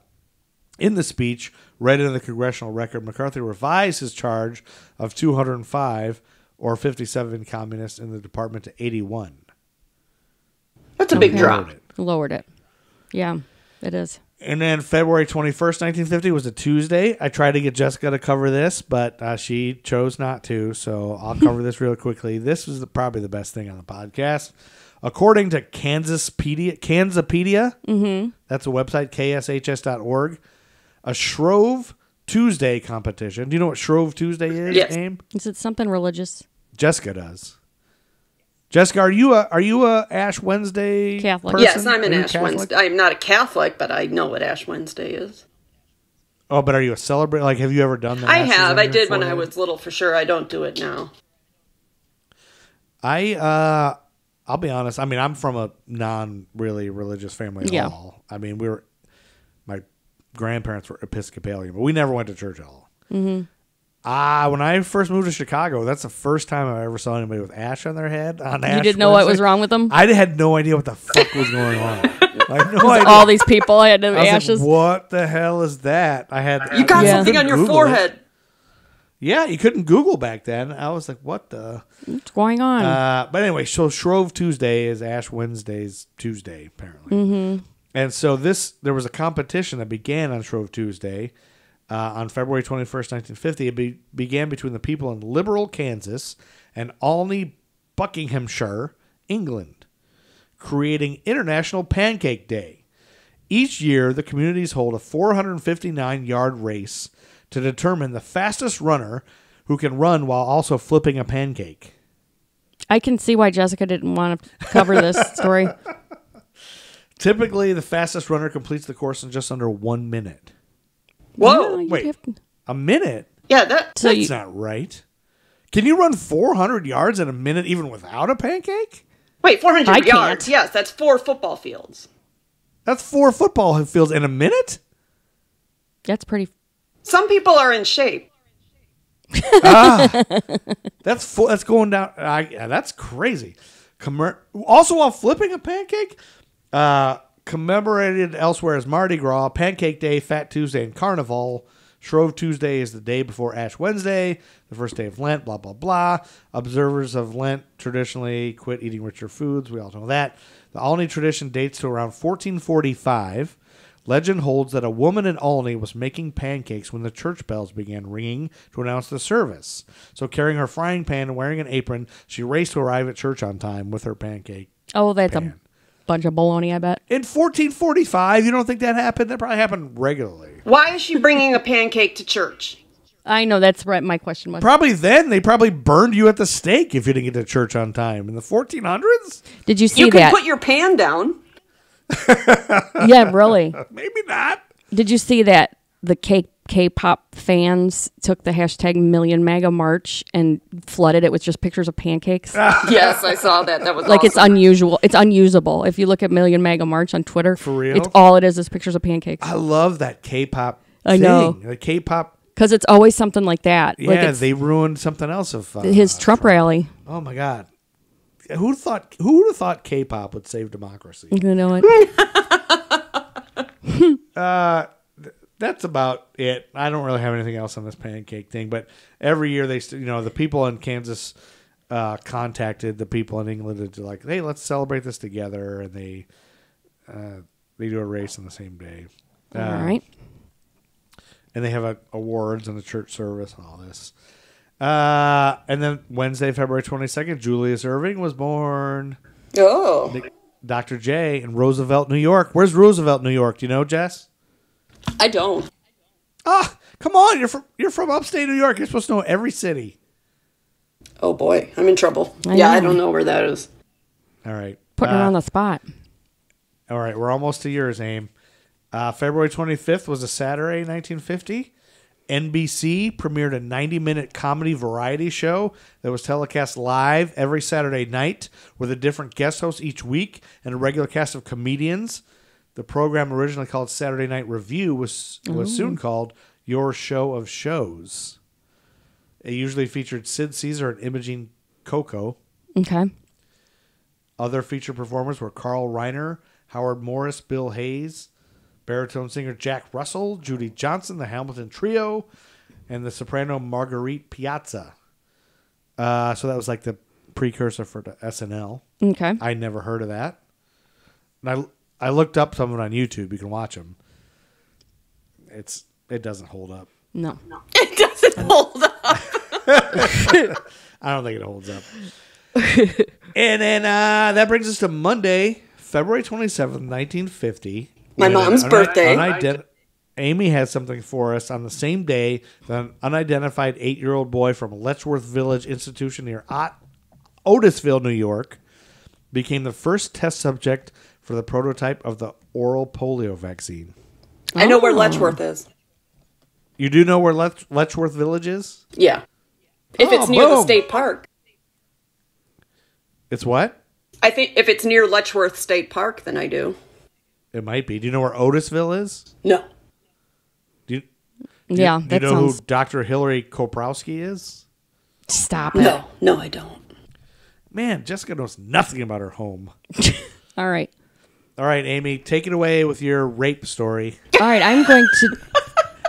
into the congressional record, McCarthy revised his charge of 205 or 57 communists in the department to 81. That's a big drop. Lowered it. Yeah, it is. And then February 21st, 1950 was a Tuesday. I tried to get Jessica to cover this, but she chose not to, so I'll cover this real quickly. This was probably the best thing on the podcast. According to Kansapedia, that's a website, kshs.org, a Shrove Tuesday competition. Do you know what Shrove Tuesday is, Yes. Aim? Is it something religious? Jessica does. Jessica, are you a Ash Wednesday Catholic? person? Yes, I'm an Are you Ash Catholic? Wednesday. I'm not a Catholic, but I know what Ash Wednesday is. Oh, but are you a celebrant? Like, have you ever done that? I have. I did when I was little, for sure. I don't do it now. I'll be honest. I mean, I'm from a non-really religious family at all. I mean, my grandparents were Episcopalian, but we never went to church at all. Mm-hmm. When I first moved to Chicago, that's the first time I ever saw anybody with ash on their head. You didn't know what was wrong with them? I had no idea what the fuck was going on. I had no idea. All these people had I was ashes. like, what the hell is that? You got something on your Google forehead. it. Yeah, you couldn't Google back then. I was like, what the? What's going on? But anyway, so Shrove Tuesday is Ash Wednesday's Tuesday, apparently. Mm-hmm. And so there was a competition that began on Shrove Tuesday on February 21st, 1950. It began between the people in Liberal, Kansas and Olney, Buckinghamshire, England, creating International Pancake Day. Each year, the communities hold a 459-yard race to determine the fastest runner who can run while also flipping a pancake. I can see why Jessica didn't want to cover this story. Typically, the fastest runner completes the course in just under 1 minute. Whoa. No, Wait, a minute? Yeah, So That's not right. Can you run 400 yards in a minute even without a pancake? Wait, 400 I yards. can't. Yes, that's 4 football fields. That's 4 football fields in a minute? That's pretty. Some people are in shape. That's going down. Yeah, that's crazy. Also, while flipping a pancake, commemorated elsewhere as Mardi Gras, Pancake Day, Fat Tuesday, and Carnival. Shrove Tuesday is the day before Ash Wednesday, the first day of Lent, blah, blah, blah. Observers of Lent traditionally quit eating richer foods. We all know that. The Olney tradition dates to around 1445. Legend holds that a woman in Olney was making pancakes when the church bells began ringing to announce the service. So carrying her frying pan and wearing an apron, she raced to arrive at church on time with her pancake. Oh, that's pan. a bunch of baloney, I bet. In 1445, you don't think that happened? That probably happened regularly. Why is she bringing a pancake to church? I know, that's right. My question was. Probably then, they probably burned you at the stake if you didn't get to church on time. In the 1400s? Did you see You that? can put your pan down. Yeah, really. Maybe not. Did you see that the K-pop fans took the hashtag Million MAGA March and flooded it with just pictures of pancakes? Yes, I saw that. That was Like, awesome. it's unusual. It's unusable. If you look at Million MAGA March on Twitter, For real? it's all it is pictures of pancakes. I love that K-pop I thing. know. The K-pop. Because it's always something like that. Yeah, Like it's they ruined something else of his Trump rally. Oh, my God. Who would have thought K-pop would save democracy? You know what? That's about it. I don't really have anything else on this pancake thing, but every year the people in Kansas contacted the people in England to like, hey, let's celebrate this together, and they do a race on the same day. All right. And they have awards and the church service and all this. And then Wednesday, February 22nd, Julius Erving was born. Oh. Dr. J in Roosevelt, New York. Where's Roosevelt, New York? Do you know, Jess? I don't. Ah, come on! You're from upstate New York. You're supposed to know every city. Oh, boy. I'm in trouble. I I know. don't know where that is. All right, Putting her on the spot. all right. We're almost to yours, Aim. February 25th was a Saturday, 1950. NBC premiered a 90-minute comedy variety show that was telecast live every Saturday night with a different guest host each week and a regular cast of comedians. The program, originally called Saturday Night Review, was soon called Your Show of Shows. It usually featured Sid Caesar and Imogene Coco. Okay. Other featured performers were Carl Reiner, Howard Morris, Bill Hayes, baritone singer Jack Russell, Judy Johnson, the Hamilton Trio, and the soprano Marguerite Piazza. So that was like the precursor for the SNL. Okay. I never heard of that. And I looked up some of it on YouTube. You can watch them. It doesn't hold up. No. It doesn't hold up. I don't think it holds up. And then that brings us to Monday, February 27th, 1950. My mom's birthday. Amy has something for us on the same day that an unidentified 8-year-old boy from Letchworth Village Institution near Otisville, New York, became the first test subject for the prototype of the oral polio vaccine. I know where Letchworth is. You do know where Letchworth Village is? Yeah. If it's near the state park. It's what? I think if it's near Letchworth State Park, then I do. It might be. Do you know where Otisville is? No. Do you Yeah, do you that know sounds. who Dr. Hillary Koprowski is? Stop it. No. No, I don't. Man, Jessica knows nothing about her home. All right. All right, Amy, take it away with your rape story. All right. I'm going to.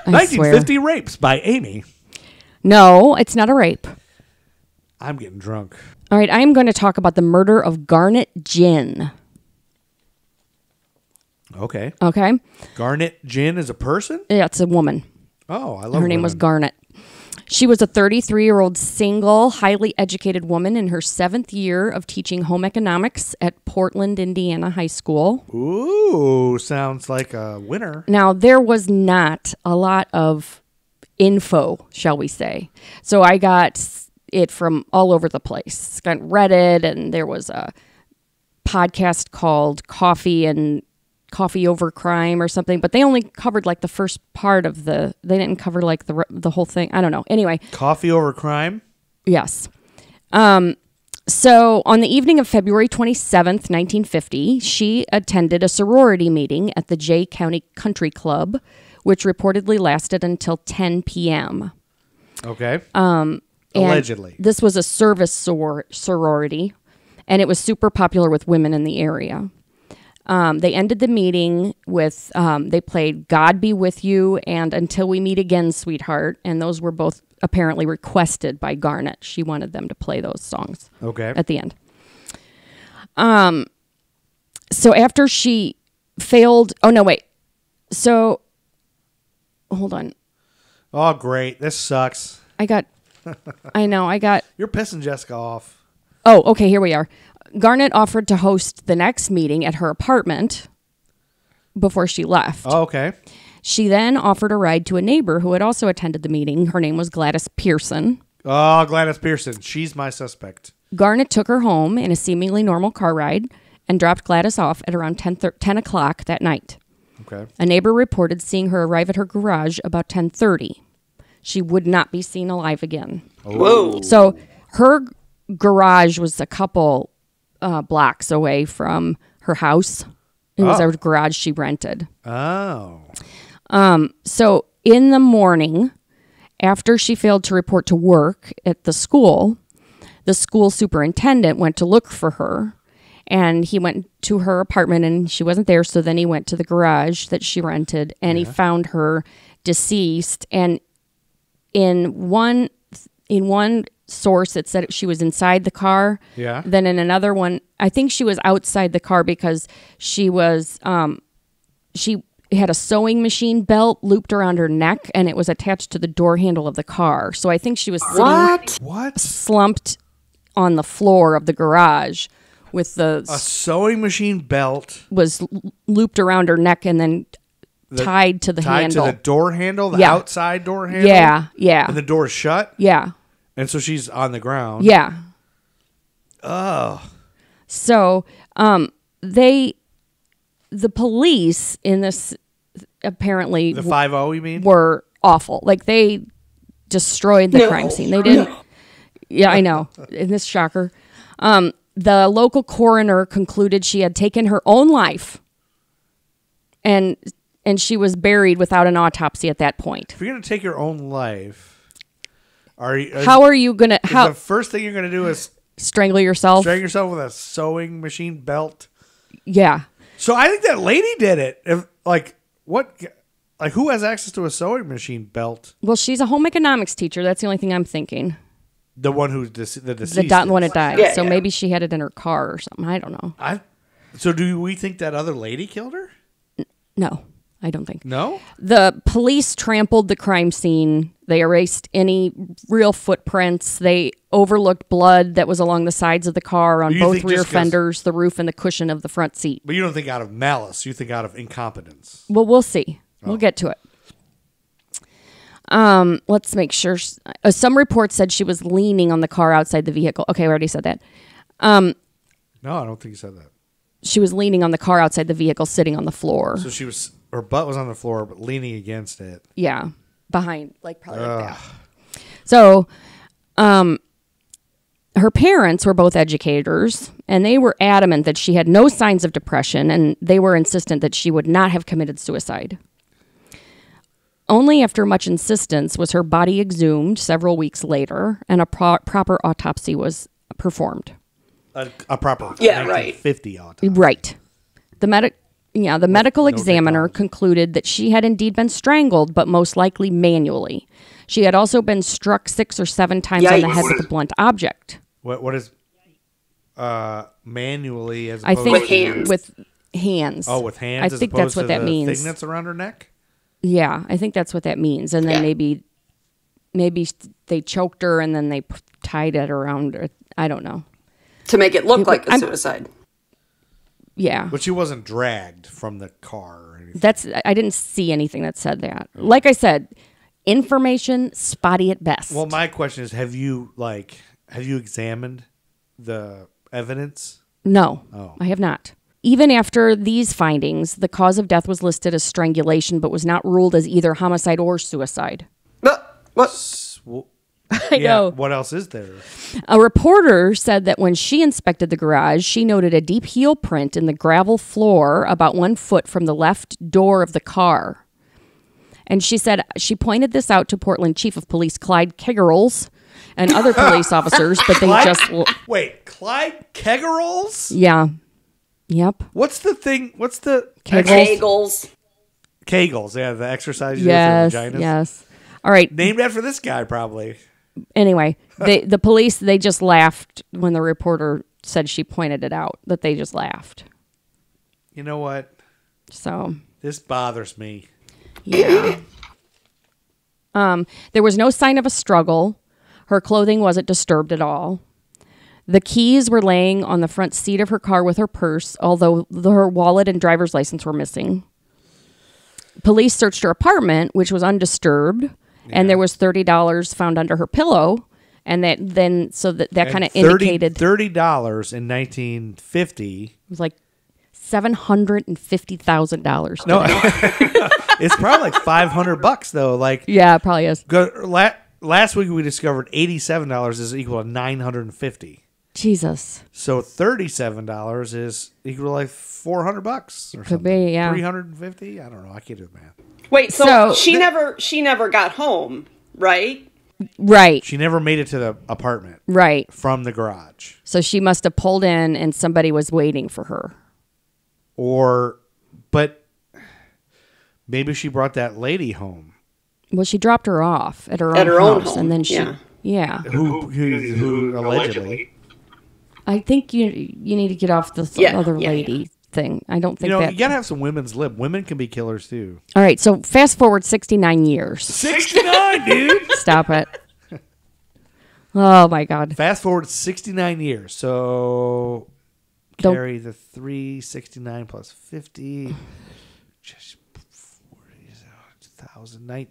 I swear. 1950 Rapes by Amy. No, it's not a rape. I'm getting drunk. All right. I'm going to talk about the murder of Garnet Ginn. Okay. Okay. Garnet Ginn is a person? Yeah, it's a woman. Oh, I love Her name was women. Garnet. She was a 33-year-old single, highly educated woman in her 7th year of teaching home economics at Portland, Indiana High School. Ooh, sounds like a winner. Now, there was not a lot of info, shall we say. So I got it from all over the place. Got Reddit, and there was a podcast called Coffee Over Crime or something, but they only covered like the first part of they didn't cover like the whole thing. I don't know. Anyway. Coffee Over Crime? Yes. So on the evening of February 27th, 1950, she attended a sorority meeting at the Jay County Country Club, which reportedly lasted until 10 p.m. Okay. And Allegedly. this was a service sorority, and it was super popular with women in the area. They ended the meeting with, they played God Be With You and Until We Meet Again, Sweetheart. And those were both apparently requested by Garnet. She wanted them to play those songs at the end. So after she failed, So, hold on. Oh, great. This sucks. You're pissing Jessica off. Oh, okay, here we are. Garnet offered to host the next meeting at her apartment before she left. Oh, okay. She then offered a ride to a neighbor who had also attended the meeting. Her name was Gladys Pearson. Oh, Gladys Pearson. She's my suspect. Garnet took her home in a seemingly normal car ride and dropped Gladys off at around 10 o'clock that night. Okay. A neighbor reported seeing her arrive at her garage about 10:30. She would not be seen alive again. Whoa. So her garage was a couple blocks away from her house. It was a garage she rented. Oh. So in the morning, after she failed to report to work at the school superintendent went to look for her. And he went to her apartment and she wasn't there. So then he went to the garage that she rented and he found her deceased. And in one source, it said she was inside the car. Yeah. Then in another one, I think she was outside the car because she was, she had a sewing machine belt looped around her neck and it was attached to the door handle of the car. So I think she was sitting slumped on the floor of the garage. With a sewing machine belt was looped around her neck and then tied to the handle. Tied to the door handle, the outside door handle? Yeah. And the door's shut? Yeah. And so she's on the ground? Yeah. Oh. So the police in this apparently... The 5-0, you mean? Were awful. Like they destroyed the crime scene. They didn't... Yeah, I know. Isn't this shocker? The local coroner concluded she had taken her own life and she was buried without an autopsy at that point. If you're going to take your own life, how are you going to... The first thing you're going to do is... Strangle yourself? Strangle yourself with a sewing machine belt? Yeah. So I think that lady did it. Who has access to a sewing machine belt? Well, she's a home economics teacher. That's the only thing I'm thinking. The one who's the deceased. The one that died. Yeah, so maybe she had it in her car or something. I don't know. So do we think that other lady killed her? No, I don't think. No? The police trampled the crime scene. They erased any real footprints. They overlooked blood that was along the sides of the car on both rear fenders, the roof, and the cushion of the front seat. But you don't think out of malice. You think out of incompetence. Well, we'll see. We'll get to it. Let's make sure. Some reports said she was leaning on the car outside the vehicle. Okay, I already said that. No, I don't think you said that. She was leaning on the car outside the vehicle, sitting on the floor. So her butt was on the floor, but leaning against it. Yeah, behind, probably like that. So, her parents were both educators, and they were adamant that she had no signs of depression, and they were insistent that she would not have committed suicide. Only after much insistence was her body exhumed several weeks later, and a proper autopsy was performed. A proper 1950 autopsy. Right. The medical examiner concluded that she had indeed been strangled, but most likely manually. She had also been struck 6 or 7 times on the head with a blunt object. What is manually as I opposed think with hands? With hands. Oh, with hands. I think that's what that means. Thing that's around her neck. Yeah, I think that's what that means. And then maybe they choked her and then they tied it around her. I don't know. To make it look like a suicide. Yeah. But she wasn't dragged from the car or anything. I didn't see anything that said that. Like I said, information spotty at best. Well, my question is, have you examined the evidence? No, Oh. I have not. Even after these findings, the cause of death was listed as strangulation, but was not ruled as either homicide or suicide. What? I know. What else is there? A reporter said that when she inspected the garage, she noted a deep heel print in the gravel floor about 1 foot from the left door of the car. And she said she pointed this out to Portland Chief of Police Clyde Kegerals and other police officers, but they Wait, Clyde Kegerals? Yeah. Yep. What's the thing? What's the... Kegels. Kegels, yeah, the exercise you Yes, do for vaginas. yes. All right. Named after this guy, probably. Anyway, the police, they just laughed when the reporter said she pointed it out, that they just laughed. You know what? So... This bothers me. Yeah. There was no sign of a struggle. Her clothing wasn't disturbed at all. The keys were laying on the front seat of her car with her purse, although her wallet and driver's license were missing. police searched her apartment, which was undisturbed, and there was $30 found under her pillow. And that kind of indicated $30 in 1950. It was like $750,000. No, it's probably like $500 though. Like, yeah, it probably is. Last week we discovered $87 is equal to $950. Jesus. So $37 is equal to like $400 or Could something. be, yeah. 350. I don't know. I can't do the math. Wait, so she never got home, right? Right. She never made it to the apartment. Right. From the garage. So she must have pulled in and somebody was waiting for her. But maybe she brought that lady home. Well, she dropped her off at her own house, and then she, who allegedly. I think you need to get off the other lady thing. I don't think you gotta have some women's lib. Women can be killers too. All right, so fast forward 69 years. 69, dude. Stop it. Oh my God. Fast forward 69 years. So carry the 369 plus 50. Just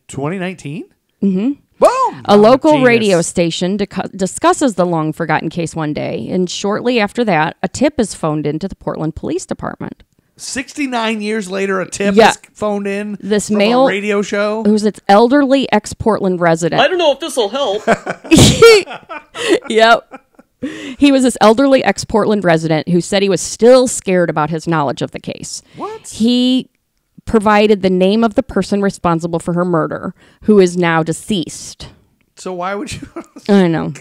2019. Mm-hmm. Boom! A local radio station discusses the long-forgotten case one day, and shortly after that, a tip is phoned into the Portland Police Department. 69 years later, a tip is phoned in this from male a radio show? Who's its elderly ex-Portland resident. I don't know if this will help. Yep. He was this elderly ex-Portland resident who said he was still scared about his knowledge of the case. What? He provided the name of the person responsible for her murder, who is now deceased. So why would you? I know.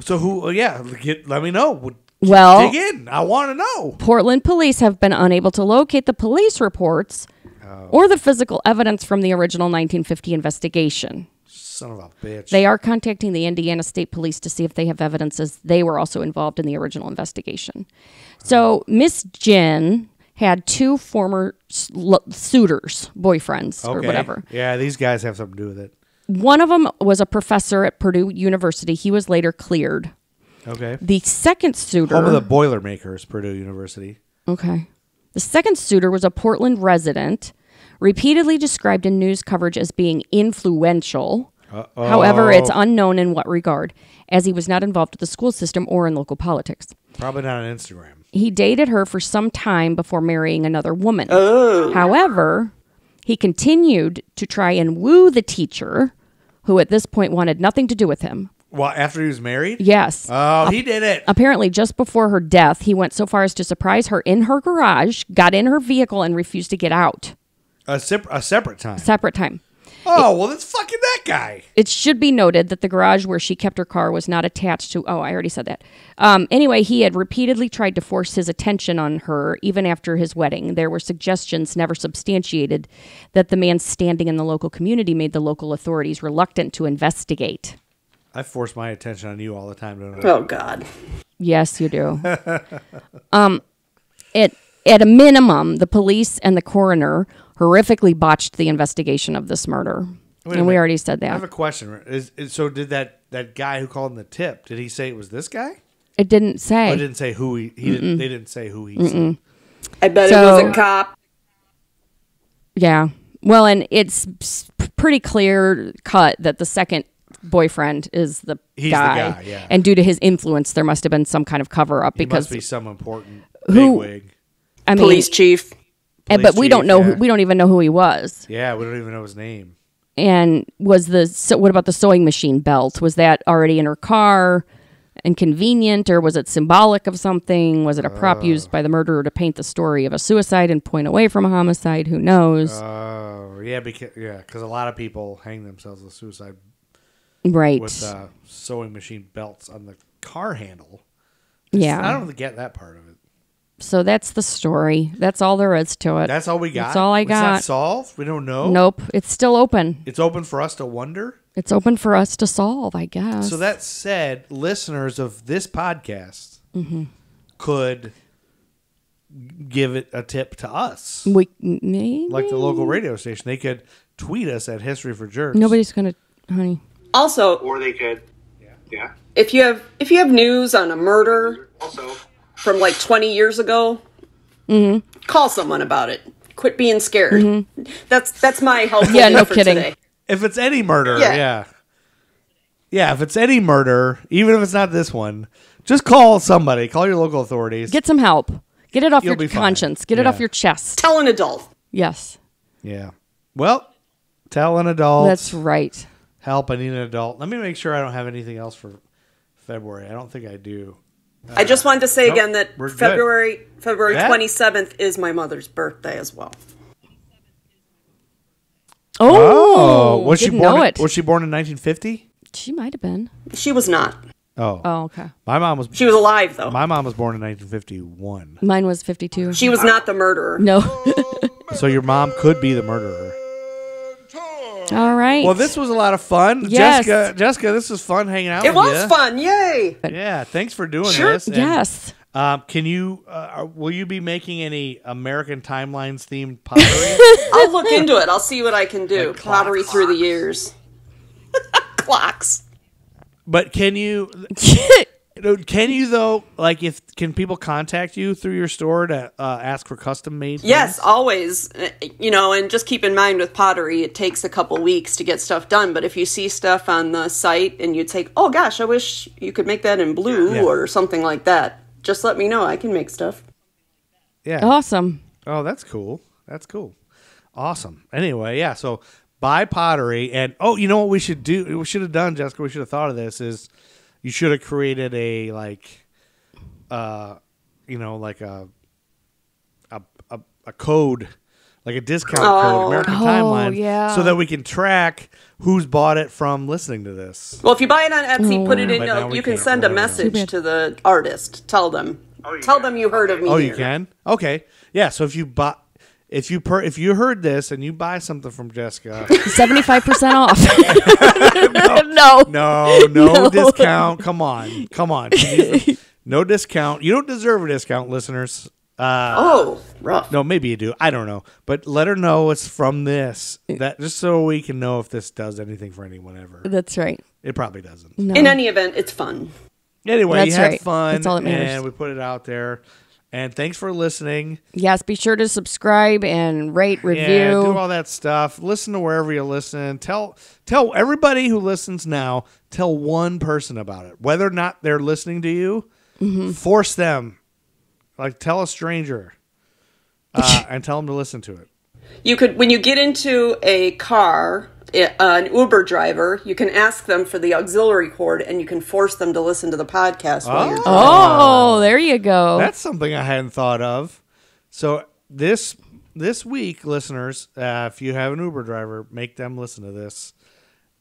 So who? Let me know. Well, dig in. I want to know. Portland police have been unable to locate the police reports or the physical evidence from the original 1950 investigation. Son of a bitch. They are contacting the Indiana State Police to see if they have evidence as they were also involved in the original investigation. So Miss Ginn had two former suitors, boyfriends, or whatever. Yeah, these guys have something to do with it. One of them was a professor at Purdue University. He was later cleared. Okay. The second suitor... Home of the Boilermakers, Purdue University. Okay. The second suitor was a Portland resident, repeatedly described in news coverage as being influential. Uh-oh. However, it's unknown in what regard, as he was not involved with the school system or in local politics. Probably not on Instagram. He dated her for some time before marrying another woman. Oh. However, he continued to try and woo the teacher, who at this point wanted nothing to do with him. Well, after he was married? Yes. Oh, he did it. Apparently, just before her death, he went so far as to surprise her in her garage, got in her vehicle, and refused to get out. A separate time? Separate time. Oh, well, that's fucking that guy. It should be noted that the garage where she kept her car was not attached to... Oh, I already said that. Anyway, he had repeatedly tried to force his attention on her, even after his wedding. There were suggestions, never substantiated, that the man's standing in the local community made the local authorities reluctant to investigate. I force my attention on you all the time, don't I? Oh, God. Yes, you do. At a minimum, the police and the coroner horrifically botched the investigation of this murder. And we already said that. I have a question. So did that guy who called in the tip, did he say it was this guy? It didn't say. Oh, it didn't say who he didn't, they didn't say who he said. I bet it was a cop. Yeah. Well, and it's pretty clear cut that the second boyfriend is the guy. Yeah. And due to his influence, there must have been some kind of cover-up. He because must be some important bigwig. Police chief. But we don't know. We don't even know who he was. Yeah, we don't even know his name. And what about the sewing machine belt? Was that already in her car and convenient, or was it symbolic of something? Was it a prop used by the murderer to paint the story of a suicide and point away from a homicide? Who knows? Oh, yeah, because a lot of people hang themselves with suicide. Right. With sewing machine belts on the car handle. Yeah. I don't get that part of it. So that's the story. That's all there is to it. That's all we got? That's all I got. It's not solved? We don't know? Nope. It's still open. It's open for us to wonder? It's open for us to solve, I guess. So that said, listeners of this podcast could give it a tip to us. Maybe. Like the local radio station. They could tweet us at History for Jerks. Nobody's going to, honey. Also, or they could, yeah. If you have news on a murder, also from like 20 years ago, call someone about it. quit being scared. That's my helpful Yeah, thing no for kidding. today. If it's any murder, Yeah. yeah, if it's any murder, even if it's not this one, just call somebody. Call your local authorities. Get some help. Get it off You'll your be fine. conscience. Get it Yeah. off your chest. Tell an adult. Yes, Yeah. Well, tell an adult. that's right. Help, I need an adult. Let me make sure I don't have anything else for February. I don't think I do. I just wanted to say nope, again that we're good. February Yeah. 27th is my mother's birthday as well. Oh, was she didn't born? know it. Was she born in 1950? She might have been. She was not. Oh, Oh, okay. my mom was. She was alive, though. My mom was born in 1951. Mine was 52. She was not the murderer. No. So your mom could be the murderer. All right. Well, this was a lot of fun. Yes. Jessica, this was fun hanging out It with was you. fun. Yay. Yeah, thanks for doing Sure. this. And, Yes. can you? Will you be making any American Timelines themed pottery? I'll look into it. I'll see what I can do. Like Pottery clocks. through the years. Clocks. But can you? Can you though? Like, can people contact you through your store to ask for custom made? Yes, things? always. And just keep in mind with pottery, it takes a couple weeks to get stuff done. But if you see stuff on the site and you'd say, oh gosh, I wish you could make that in blue Yeah. or something like that, just let me know. I can make stuff. Yeah. Awesome. Oh, that's cool. That's cool. Awesome. Anyway, yeah. So buy pottery, and you know what we should do? We should have done, Jessica. We should have thought of this. Is you should have created a a code, like a discount code, American Timeline, yeah. so that we can track who's bought it from listening to this. Well, if you buy it on Etsy, put it in. But now we You can can't, send a whatever. message to the artist. Tell them. you Tell can. them you heard of me. Oh, here. you can? Okay. Yeah. So if you buy. If you heard this and you buy something from Jessica, 75% off. No. no discount. Come on. No discount. You don't deserve a discount, listeners. Rough. No, maybe you do. I don't know. But let her know it's from this. That just so we can know if this does anything for anyone ever. That's right. It probably doesn't. No. In any event, it's fun. Anyway, That's you had right. fun. That's all that matters. And we put it out there. And thanks for listening. Yes, be sure to subscribe and rate, review. Yeah, do all that stuff. Listen to wherever you listen. Tell everybody who listens now, tell one person about it. Whether or not they're listening to you, force them. Like, tell a stranger and tell them to listen to it. You could, when you get into a car, an Uber driver, you can ask them for the auxiliary cord, and you can force them to listen to the podcast while you're driving. Oh, there you go. That's something I hadn't thought of. So this week, listeners, if you have an Uber driver, make them listen to this,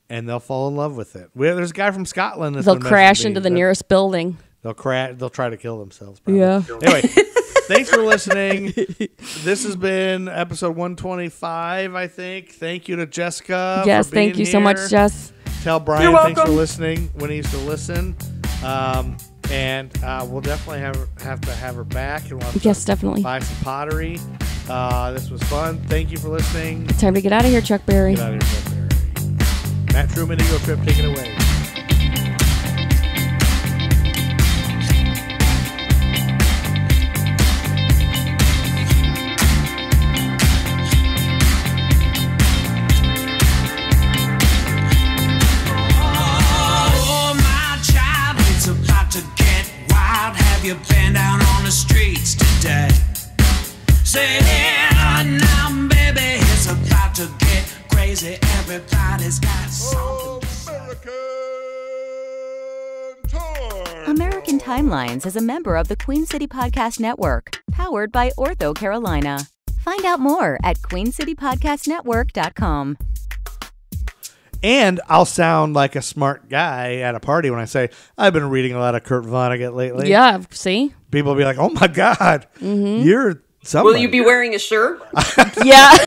and they'll fall in love with it. There's a guy from Scotland. They'll crash into the nearest building. They'll crash. They'll try to kill themselves. Probably. Yeah. Anyway, thanks for listening. This has been episode 125, I think. Thank you to Jessica. Yes, for being thank you so much, here. Jess. Tell Brian You're thanks for welcome. listening when he used to listen. And we'll definitely have to have her back. And we'll have Yes, to definitely. buy some pottery. This was fun. Thank you for listening. Time to get out of here, Chuck Berry. Get out of here, Chuck Berry. Matt Truman, Ego Trip, take it away. Oh, my child, it's about to get wild. Have you been down on the streets today? Say, yeah, now, baby, it's about to get crazy. Everybody's got something to say. American Timelines is a member of the Queen City Podcast Network, powered by Ortho Carolina. Find out more at queencitypodcastnetwork.com. And I'll sound like a smart guy at a party when I say, I've been reading a lot of Kurt Vonnegut lately. Yeah, see? People will be like, oh my God, you're somebody. Will you be wearing a shirt? Yeah.